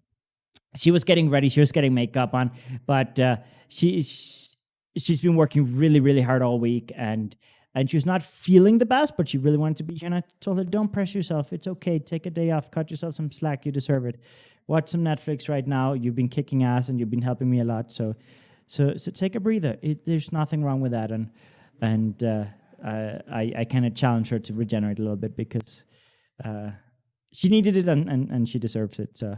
She was getting ready. She was getting makeup on, but she's been working really, really hard all week, and she was not feeling the best, but she really wanted to be here. And I told her, don't press yourself. It's okay. Take a day off. Cut yourself some slack. You deserve it. Watch some Netflix right now. You've been kicking ass, and you've been helping me a lot. So take a breather. There's nothing wrong with that. And I kind of challenged her to regenerate a little bit, because she needed it, and she deserves it. So.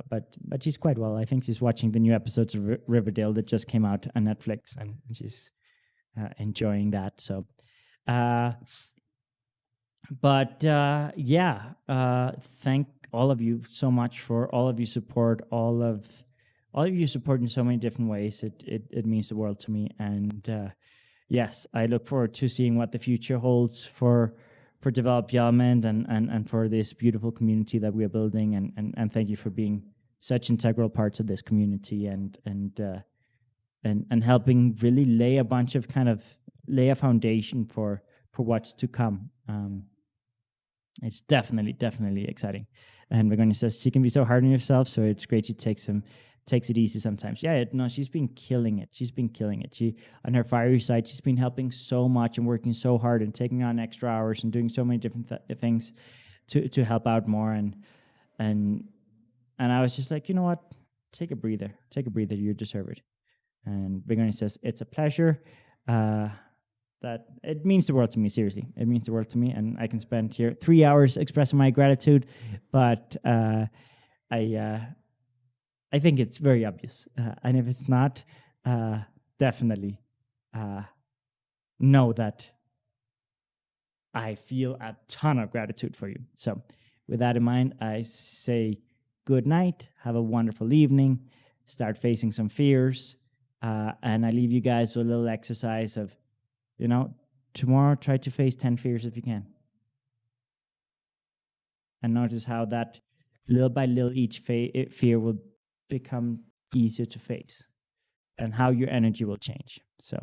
But she's quite well. I think she's watching the new episodes of Riverdale that just came out on Netflix, and she's enjoying that. So, thank all of you so much for all of your support, all of you support in so many different ways. It means the world to me. And yes, I look forward to seeing what the future holds for Develop Yeoman and for this beautiful community that we are building, and thank you for being such integral parts of this community and helping really lay a foundation for what's to come. It's definitely exciting. And Begonia says she can be so hard on yourself, so it's great she takes it easy sometimes. Yeah, no, she's been killing it. She, on her fiery side, she's been helping so much and working so hard and taking on extra hours and doing so many different things to help out more. And I was just like, you know what? Take a breather. You deserve it. And Begonia says, it's a pleasure. That it means the world to me. Seriously, it means the world to me, and I can spend here 3 hours expressing my gratitude. But I think it's very obvious. And if it's not, definitely know that I feel a ton of gratitude for you. So with that in mind, I say good night. Have a wonderful evening. Start facing some fears. And I leave you guys with a little exercise of, tomorrow try to face 10 fears if you can. And notice how that little by little each fear will become easier to face, and how your energy will change. So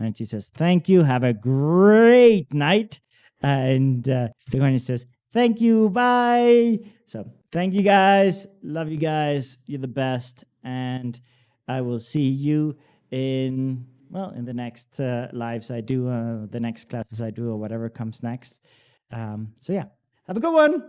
Nancy says, thank you, have a great night. And Begonia says, thank you, bye. So thank you guys, love you guys, you're the best, and I will see you in the next lives I do, the next classes I do, or whatever comes next. So yeah, have a good one.